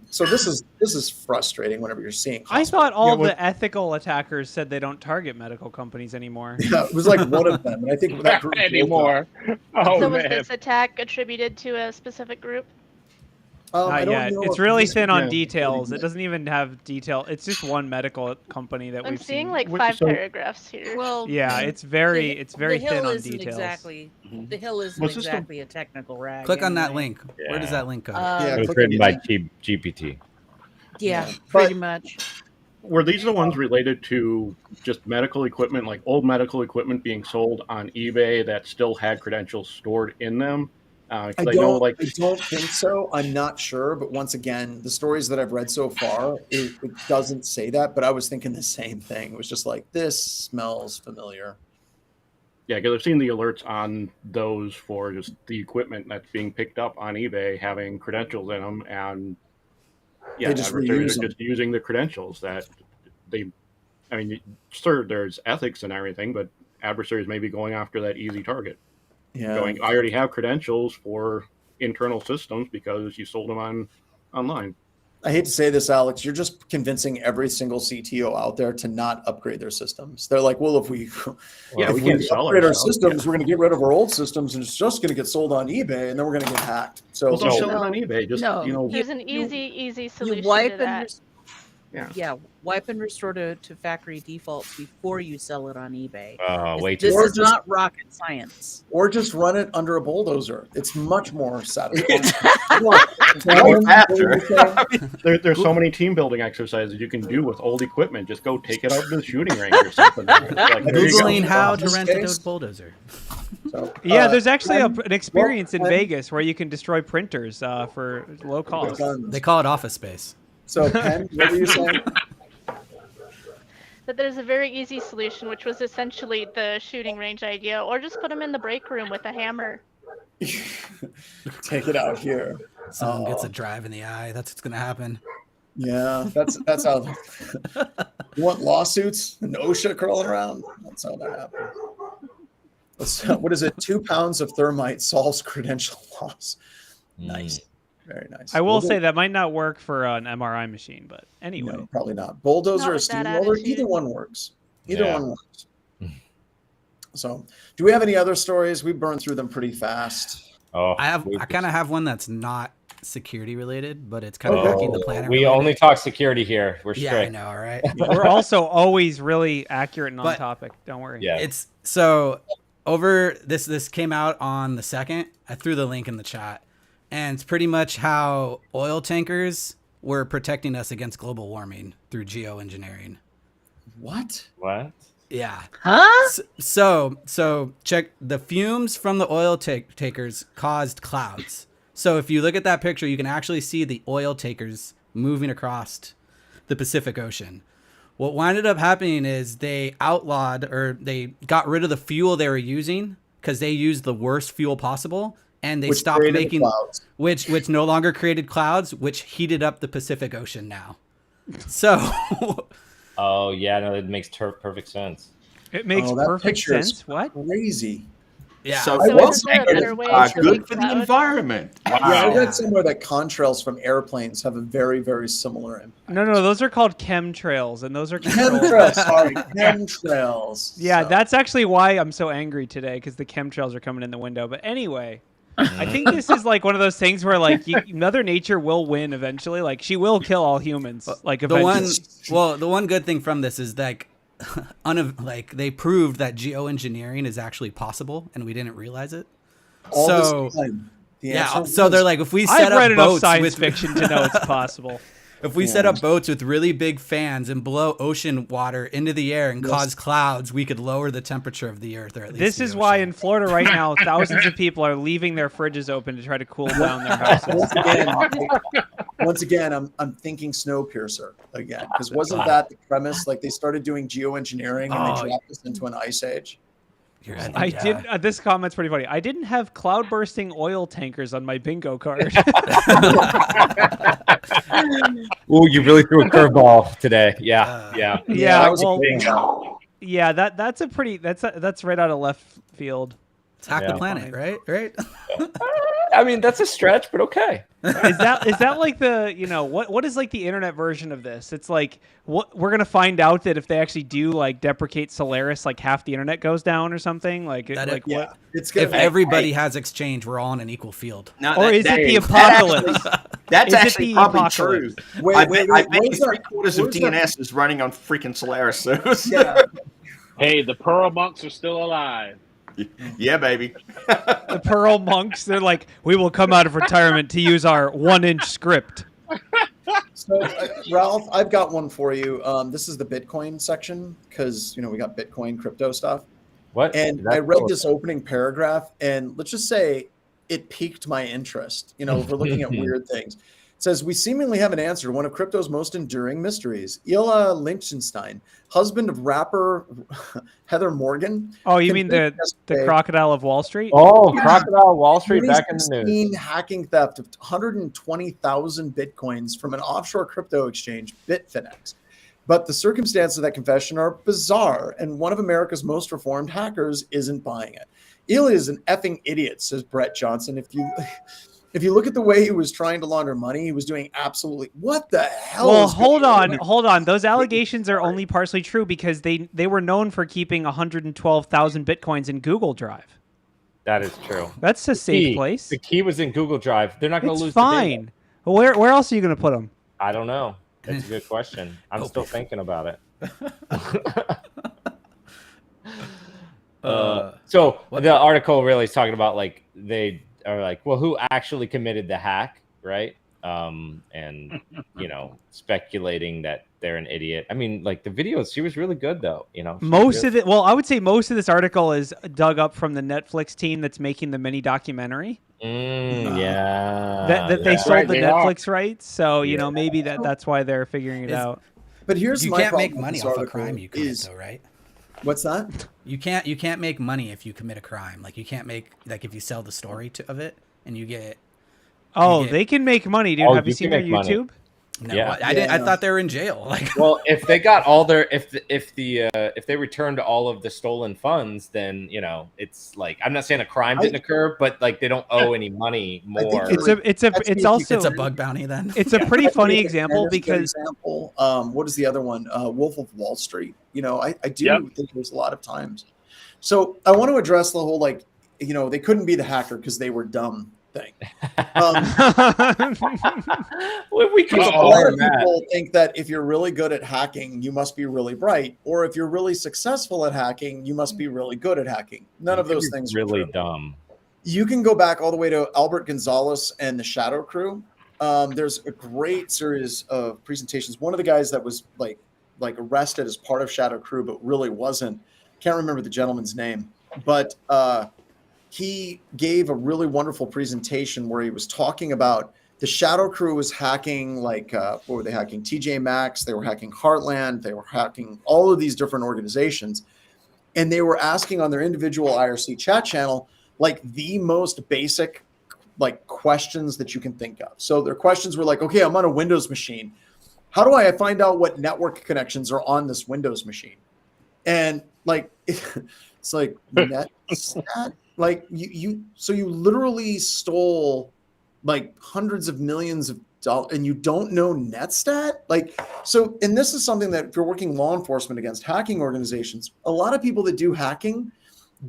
So this is frustrating whenever you're seeing. I thought all the ethical attackers said they don't target medical companies anymore. Yeah, it was like one of them, and I think that group anymore. Oh, so man. was this attack attributed to a specific group? Not yet. It's really thin on details. It doesn't even have detail. It's just one medical company that I'm we've seeing seen. like 5 paragraphs here. Well, yeah, it's very thin on details. The Hill isn't exactly a technical rag. Click on that link. Yeah. Where does that link go? It was written by GPT. Yeah, pretty much. Were these the ones related to just medical equipment, like old medical equipment being sold on eBay that still had credentials stored in them? I don't think so. I'm not sure. But once again, the stories that I've read so far, it doesn't say that. But I was thinking the same thing. It was just like, this smells familiar. Yeah, because I've seen the alerts on those for just the equipment that's being picked up on eBay having credentials in them. And yeah, adversaries are just using the credentials that sure, there's ethics and everything, but adversaries may be going after that easy target. Yeah. I already have credentials for internal systems because you sold them online. I hate to say this, Alex, you're just convincing every single CTO out there to not upgrade their systems. They're like, well, if we upgrade our systems, we're going to get rid of our old systems and it's just going to get sold on eBay and then we're going to get hacked. So don't sell it on eBay. Just, there's an easy solution to that. Wipe and restore to factory defaults before you sell it on eBay. This is not rocket science. Or just run it under a bulldozer. It's much more satisfying. There's so many team building exercises you can do with old equipment. Just go take it out to the shooting range or something. Googling how to rent a bulldozer. So, there's actually an experience in Vegas where you can destroy printers for low cost. They call it Office Space. So, Pen, what were you saying? That there's a very easy solution, which was essentially the shooting range idea, or just put them in the break room with a hammer. Take it out here. Someone gets a drive in the eye. That's what's going to happen. Yeah, that's how. You want lawsuits and OSHA crawling around? That's how that happens. What is it? 2 pounds of thermite solves credential loss. Nice. Very nice. I will say that might not work for an MRI machine, but anyway. No, probably not. Bulldozer or steamroller, either one works. Either one works. So, do we have any other stories? We burned through them pretty fast. I kind of have one that's not security related, but it's kind of hacking the planet. We only talk security here. We're straight. Yeah, I know, right? We're also always really accurate and on topic. Don't worry. Yeah. It's so over this came out on the 2nd. I threw the link in the chat. And it's pretty much how oil tankers were protecting us against global warming through geoengineering. What? Yeah. Huh? So check the fumes from the oil takers caused clouds. So if you look at that picture, you can actually see the oil takers moving across the Pacific Ocean. What ended up happening is they outlawed or they got rid of the fuel they were using because they used the worst fuel possible. and they Which stopped created the making clouds. which no longer created clouds, which heated up the Pacific Ocean now. So Oh yeah, no, that makes perfect sense. It makes that perfect picture is sense. What? Crazy. yeah. So, So was isn't there a thinking, better way of good doing for the clouds? environment. Yeah, I Wow. read somewhere that contrails from airplanes have a very, very similar impact. No, those are called chemtrails, and those are controlled. Chemtrails, sorry, chemtrails. Yeah, So- that's actually why I'm so angry today, because the chemtrails are coming in the window. But anyway, I think this is like one of those things where like Mother Nature will win eventually. Like she will kill all humans. Like the eventually. the one good thing from this is like they proved that geoengineering is actually possible, and we didn't realize it. all So this time, the yeah, answer so was- they're like, if we I've set read up enough boats science with fiction to know it's possible. if we set up boats with really big fans and blow ocean water into the air and cause clouds, we could lower the temperature of the Earth, or at least This the is why ocean. in Florida right now, thousands of people are leaving their fridges open to try to cool down their houses. once again, I'm thinking Snowpiercer again, because wasn't that the premise? Like they started doing geoengineering and they dropped us into an ice age. I did. This comment's pretty funny. I didn't have cloud-bursting oil tankers on my bingo card. Ooh, you really threw a curveball today. Yeah, yeah. Yeah, that was well, a big one. yeah. That's a pretty. That's right out of left field. It's half Yeah. the planet, right? I mean, that's a stretch, but okay. Is that like the what is like the internet version of this? It's like what we're gonna find out that if they actually do like deprecate Solaris, like half the internet goes down or something. Like That what? It's gonna If be everybody has exchange, we're all on an equal field. No, Or is it the apocalypse? That's Is it actually the probably apocalypse? true. Wait, I wait, bet wait, you where's that- 3/4 of where's that- DNS is running on freaking Solaris servers. Yeah. Hey, the Pearl monks are still alive. Yeah, baby. The Pearl monks, they're like, we will come out of retirement to use our 1-inch script. So, Ralph, I've got one for you. This is the Bitcoin section because we got Bitcoin crypto stuff. What? And I read this opening paragraph, and let's just say it piqued my interest. If we're looking at weird things. It says, we seemingly have an answer to one of crypto's most enduring mysteries. Ilya Lichtenstein, husband of rapper Heather Morgan. Oh, you mean the Crocodile of Wall Street? Oh, Crocodile Wall Street back in the news. 2016 hacking theft of 120,000 Bitcoins from an offshore crypto exchange, Bitfinex. But the circumstances of that confession are bizarre, and one of America's most reformed hackers isn't buying it. Ilya is an effing idiot, says Brett Johnson. If you look at the way he was trying to launder money, he was doing absolutely what the hell? Well, is hold going on. Those allegations are only partially true because they were known for keeping 112,000 Bitcoins in Google Drive. That is true. That's a safe Key. place. The key was in Google Drive. They're not going to It's lose. fine. Where else are you going to put them? I don't know. That's a good question. I'm still thinking about it. So the article really is talking about like they are like, well, who actually committed the hack, right? And speculating that they're an idiot. I mean, like the videos, she was really good though. I would say most of this article is dug up from the Netflix team that's making the mini documentary. Yeah. That they sold Right, the they Netflix rights, so Yeah. maybe that's why they're figuring it out. But here's You my can't problem make with money this off a article crime you commit, is- though, right? What's that? You can't make money if you commit a crime. Like you can't make if you sell the story of it and you get. Oh, they can make money, dude. Oh, Have you you seen can their make money. YouTube? No, Yeah. I didn't. I Yeah. thought they were in jail. Like, Well, if they got all their if they returned all of the stolen funds, then it's like, I'm not saying a crime didn't occur, but like they don't owe any money more. It's also it's a bug bounty then. It's a pretty funny example Another good because example. What is the other one? Wolf of Wall Street. I do Yep. think there's a lot of times. So I want to address the whole they couldn't be the hacker because they were dumb thing. Well, we could A all lot of that. people think that if you're really good at hacking, you must be really bright, or if you're really successful at hacking, you must be really good at hacking. None of those things are really true. dumb. You can go back all the way to Albert Gonzalez and the Shadow Crew. There's a great series of presentations. One of the guys that was like arrested as part of Shadow Crew, but really wasn't. Can't remember the gentleman's name, but he gave a really wonderful presentation where he was talking about the Shadow Crew was hacking, what were they hacking? TJ Maxx, they were hacking Heartland, they were hacking all of these different organizations. And they were asking on their individual IRC chat channel, like the most basic like questions that you can think of. So their questions were like, okay, I'm on a Windows machine. How do I find out what network connections are on this Windows machine? And like, it's like NetStat, like so you literally stole like hundreds of millions of dollars and you don't know NetStat? Like, so, and this is something that if you're working law enforcement against hacking organizations, a lot of people that do hacking,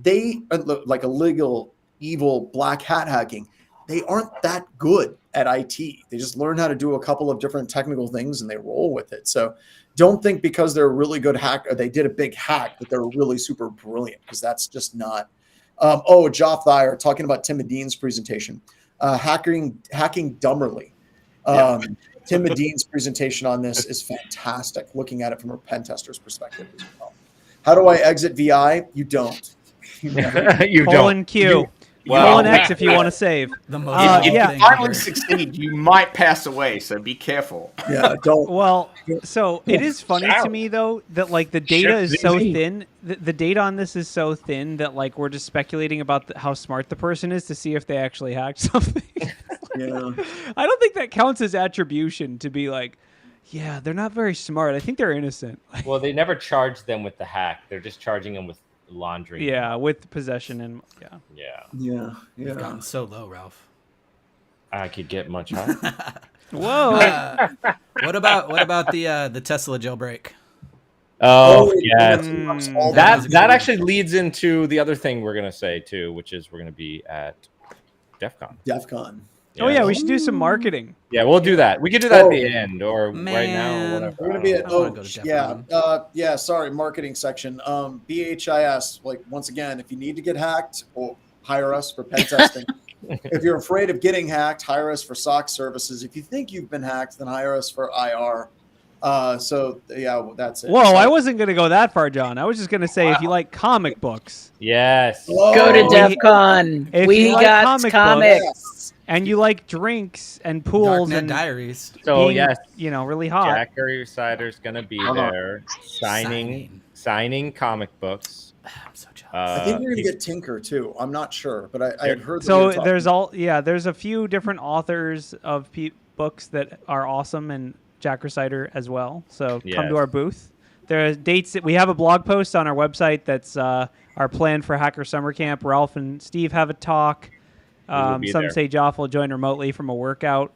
they like illegal, evil, black hat hacking, they aren't that good at IT. They just learn how to do a couple of different technical things and they roll with it. So don't think because they're a really good hacker, they did a big hack, that they're really super brilliant, because that's just not. Joff Thayer talking about Tim Medine's presentation, hacking dumberly. Tim Medine's presentation on this is fantastic, looking at it from a pen tester's perspective as well. How do I exit VI? You don't. You Colon Q. Colon X if you want to save. The most if you finally succeed, you might pass away, so be careful. Yeah, don't. Well, so it is funny to me though that like the data is so thin. The data on this is so thin that like we're just speculating about how smart the person is to see if they actually hacked something. Yeah. I don't think that counts as attribution to be like, yeah, they're not very smart. I think they're innocent. Well, they never charge them with the hack. They're just charging them with laundering. Yeah, with possession and Yeah. You've gotten so low, Ralph. I could get much higher. Whoa. What about the Tesla jailbreak? Oh yes, that actually one. leads into the other thing we're gonna say too, which is we're gonna be at DEF CON. Oh yeah, we should do some marketing. Yeah, we'll do that. We could do that at the end or right now or whatever. We're gonna be at sorry, marketing section. BHIS, like once again, if you need to get hacked, or hire us for pen testing. If you're afraid of getting hacked, hire us for SOC services. If you think you've been hacked, then hire us for IR. That's it. Whoa, I wasn't gonna go that far, John. I was just gonna say if you like comic books. Yes. Go to DEF CON. We got comics. And you like drinks and pools Darknet and diaries. So being, yes, really hot. Jack Cider's gonna be there signing comic books. I'm so jealous. I think we're gonna get Tinker too. I'm not sure, but I had heard. So there's a few different authors of books that are awesome, and Jack Cider as well. So come to our booth. There are dates that we have a blog post on our website that's our plan for Hacker Summer Camp. Ralph and Steve have a talk. Some say Joff will join remotely from a workout.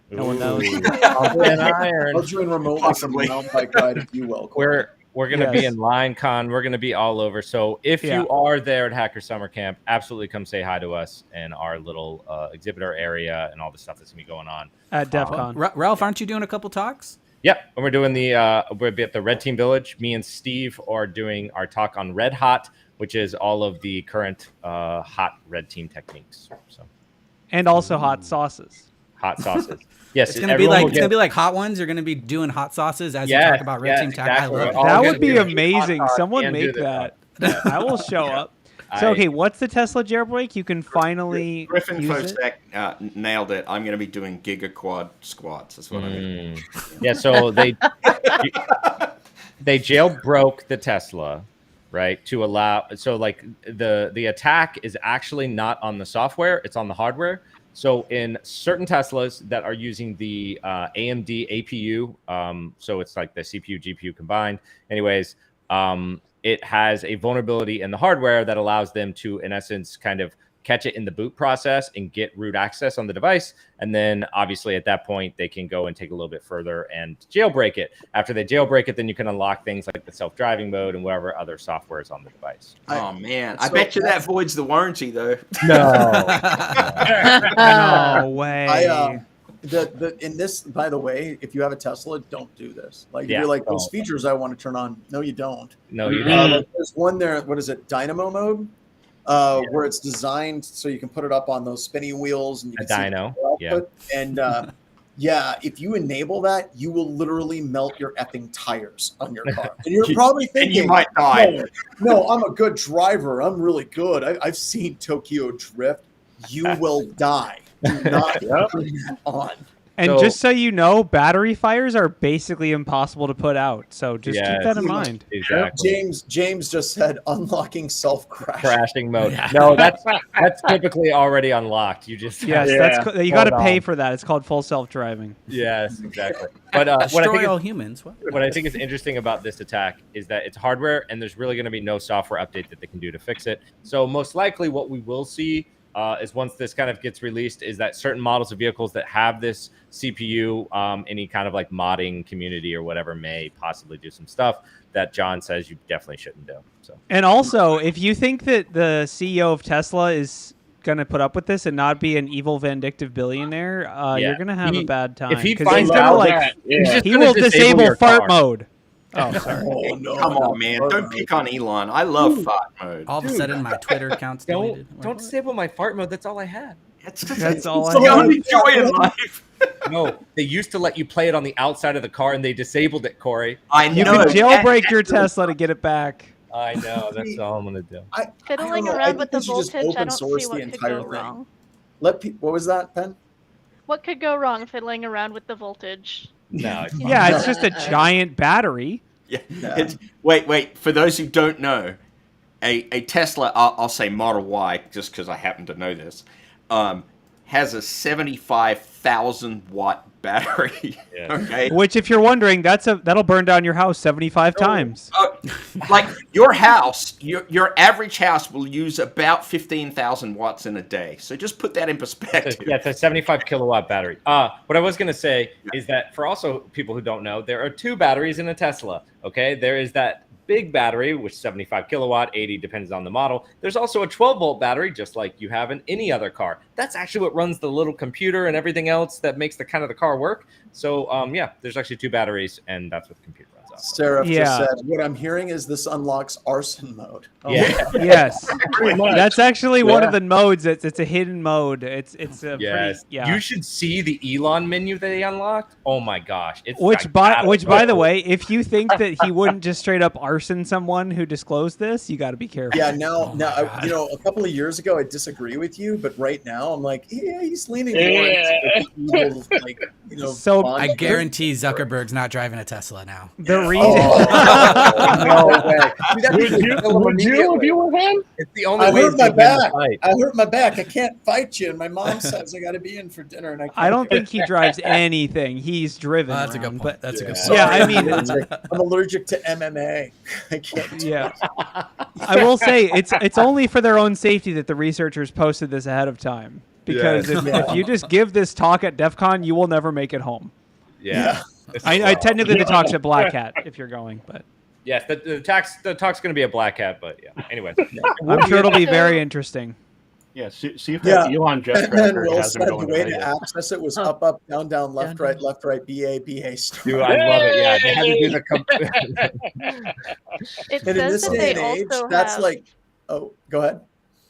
No one knows. I'll join remotely from a mountain bike ride if you will. We're going to be in LionCon. We're going to be all over. So if you are there at Hacker Summer Camp, absolutely come say hi to us in our little exhibitor area and all the stuff that's going to be going on at DEF CON. Ralph, aren't you doing a couple talks? Yep, and we're doing we'll be at the Red Team Village. Me and Steve are doing our talk on Red Hot, which is all of the current hot red team techniques. So, and also hot sauces. Hot sauces. Yes, it's gonna be like hot ones. You're gonna be doing hot sauces as you talk about red team tech. Exactly. I love that would be amazing. Someone make that. I will show up. So okay, what's the Tesla jailbreak? You can finally Griffin use Fosek nailed it. I'm going to be doing giga quad squats. That's what I'm doing. Yeah, so they jailbroke the Tesla, right? To allow like the attack is actually not on the software; it's on the hardware. So in certain Teslas that are using the AMD APU, so it's like the CPU GPU combined. Anyways. It has a vulnerability in the hardware that allows them to, in essence, kind of catch it in the boot process and get root access on the device. And then obviously at that point, they can go and take a little bit further and jailbreak it. After they jailbreak it, then you can unlock things like the self-driving mode and whatever other software is on the device. Oh, man. I bet you that voids the warranty, though. No. No way. In this, by the way, if you have a Tesla, don't do this. Like you're like those features I want to turn on. No, you don't. No, you don't. There's one there. What is it? Dynamo mode, where it's designed so you can put it up on those spinny wheels and you can see the output. And if you enable that, you will literally melt your effing tires on your car. And you're probably thinking, you might die. No, I'm a good driver. I'm really good. I've seen Tokyo Drift. You will die. Do not turn that on. And So- just so you know, battery fires are basically impossible to put out. So just keep that in mind. Exactly. James just said unlocking self-crash. Crashing mode. No, that's typically already unlocked. You just Yes, you got to pay for that. It's called full self-driving. Yes, exactly. But what I Destroy think all is, humans. what I think is interesting about this attack is that it's hardware, and there's really going to be no software update that they can do to fix it. So most likely, what we will see is once this kind of gets released, is that certain models of vehicles that have this CPU, any kind of like modding community or whatever may possibly do some stuff that John says you definitely shouldn't do. So, and also, if you think that the CEO of Tesla is going to put up with this and not be an evil, vindictive billionaire, you're going to have a bad time. If he 'Cause finds he's gonna, out like, that, he's just he gonna will disable your fart car. mode. Oh, sorry. Oh, no, Come no, on, man. Don't pick on Elon. I love fart mode. All of a sudden, my Twitter account's deleted. Don't disable my fart mode. That's all I had. That's all It's the I only joy in life. No, they used to let you play it on the outside of the car, and they disabled it, Corey. I You know. can jailbreak your Tesla to get it back. I know. That's all I'm gonna do. Fiddling around with the voltage, I don't see what could go wrong. What was that, Ben? What could go wrong fiddling around with the voltage? No. It's fine. Yeah, it's just a giant battery. Yeah. Wait. For those who don't know, a Tesla, I'll say Model Y, just because I happen to know this, has a 75,000 watt battery. Yeah. Okay. Which, if you're wondering, that'll burn down your house 75 times. Like your house, your average house will use about 15,000 watts in a day. So just put that in perspective. Yeah, it's a 75 kilowatt battery. What I was going to say is that for also people who don't know, there are two batteries in a Tesla. Okay, there is that big battery, which is 75 kilowatt, 80 depends on the model. There's also a 12 volt battery, just like you have in any other car. That's actually what runs the little computer and everything else that makes the car work. So yeah, there's actually two batteries, and that's what the computer runs off. Seraph just said, what I'm hearing is this unlocks arson mode. Oh, Yeah. Yes. Pretty much. That's actually one of the modes. It's a hidden mode. It's a Yes. pretty, yeah. You should see the Elon menu that they unlocked. Oh my gosh. It's Which by the way, if you think that he wouldn't just straight up arson someone who disclosed this, you got to be careful. Yeah, a couple of years ago I disagree with you, but right now I'm like, yeah, he's leaning more into the evil, like, So I guarantee Zuckerberg's not driving a Tesla now. The reason no way. Would you if you were him? It's the only I way hurt my to win the back. fight. I hurt my back. I can't fight you, and my mom says I got to be in for dinner, and I don't think he drives anything. He's driven. That's a good around, point. but That's a good point. yeah, I mean, I'm allergic to MMA. I can't. yeah. I will say it's only for their own safety that the researchers posted this ahead of time. Because if you just give this talk at DEF CON, you will never make it home. Yeah. I technically the talk's at Black Hat if you're going, but Yes, the talk's going to be a Black Hat, but yeah. Anyway. I'm sure it'll be very interesting. Yeah, see if that Elon jet And tracker Will has said him the going way right to now. access it was up, up, down, down, left, right, BA, start. Dude, I love it. Yeah, they had to do the It And in says this that day they and age, also that's have, like, oh, go ahead.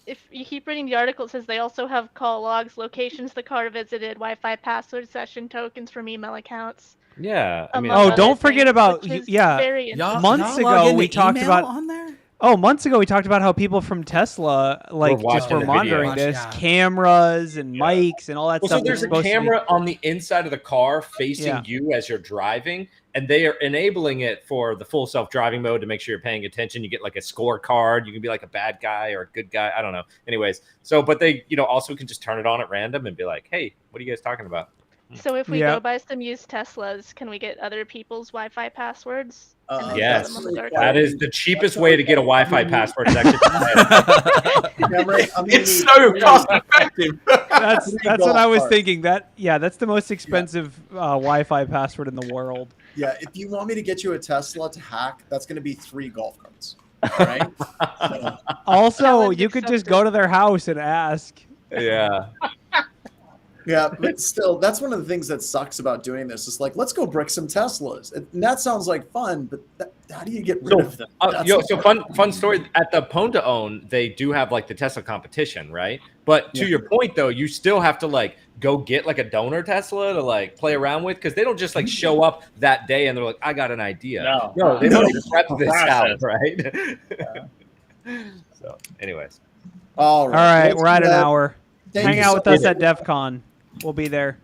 if you keep reading the article, it says they also have call logs, locations the car visited, Wi-Fi password, session tokens from email accounts. Yeah, I mean, among Oh, other don't forget things, about which is yeah. very interesting. Months Y'all log ago into we talked email about on there. months ago we talked about how people from Tesla like just watching were the monitoring video. this Yeah. cameras and mics and all that well, stuff. so there's that's a supposed to be- camera on the inside of the car facing Yeah. you as you're driving, and they are enabling it for the full self-driving mode to make sure you're paying attention. You get like a scorecard. You can be like a bad guy or a good guy. I don't know. Anyways, so but they also can just turn it on at random and be like, hey, what are you guys talking about? So if we Yeah. go buy some used Teslas, can we get other people's Wi-Fi passwords? And then sell Yes, them on the dark that web? is the cheapest way to get a Wi-Fi password. Is actually It's so cost effective. That's what I was golf thinking. That's the most expensive Wi-Fi password in the world. Yeah, if you want me to get you a Tesla to hack, that's going to be 3 golf carts. All right. So, Also, Challenge you could just accepted. go to their house and ask. yeah. yeah, but still, that's one of the things that sucks about doing this. It's like, let's go brick some Teslas. And that sounds like fun, but how do you get rid of them? That's the part. Fun story. At the Pwn to Own, they do have like the Tesla competition, right? But to your point, though, you still have to like go get like a donor Tesla to like play around with, because they don't just like show up that day and they're like, I got an idea. No, they don't even prep this process. out, right? So, anyways. All All right, Let's we're at do an that. hour. Thank Hang you out so with us much. at DEF CON. We'll be there.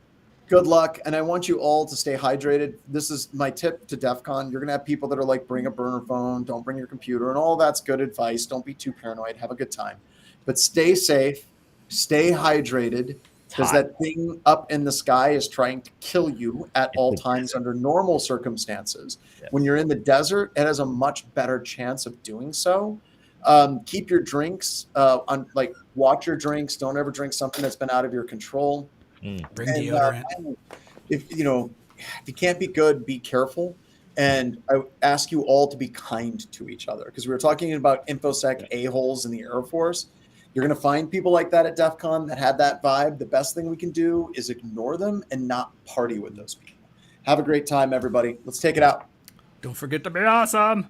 good luck, and I want you all to stay hydrated. This is my tip to DEF CON. You're going to have people that are like, bring a burner phone, don't bring your computer, and all that's good advice. Don't be too paranoid. Have a good time. But stay safe, stay hydrated, because that thing up in the sky is trying to kill you at all times under normal circumstances. Yes. When you're in the desert, it has a much better chance of doing so. Keep your drinks, watch your drinks. Don't ever drink something that's been out of your control. Bring deodorant. If you can't be good, be careful. And I ask you all to be kind to each other, because we were talking about infosec a-holes in the Air Force. You're going to find people like that at DEF CON that had that vibe. The best thing we can do is ignore them and not party with those people. Have a great time, everybody. Let's take it out. Don't forget to be awesome.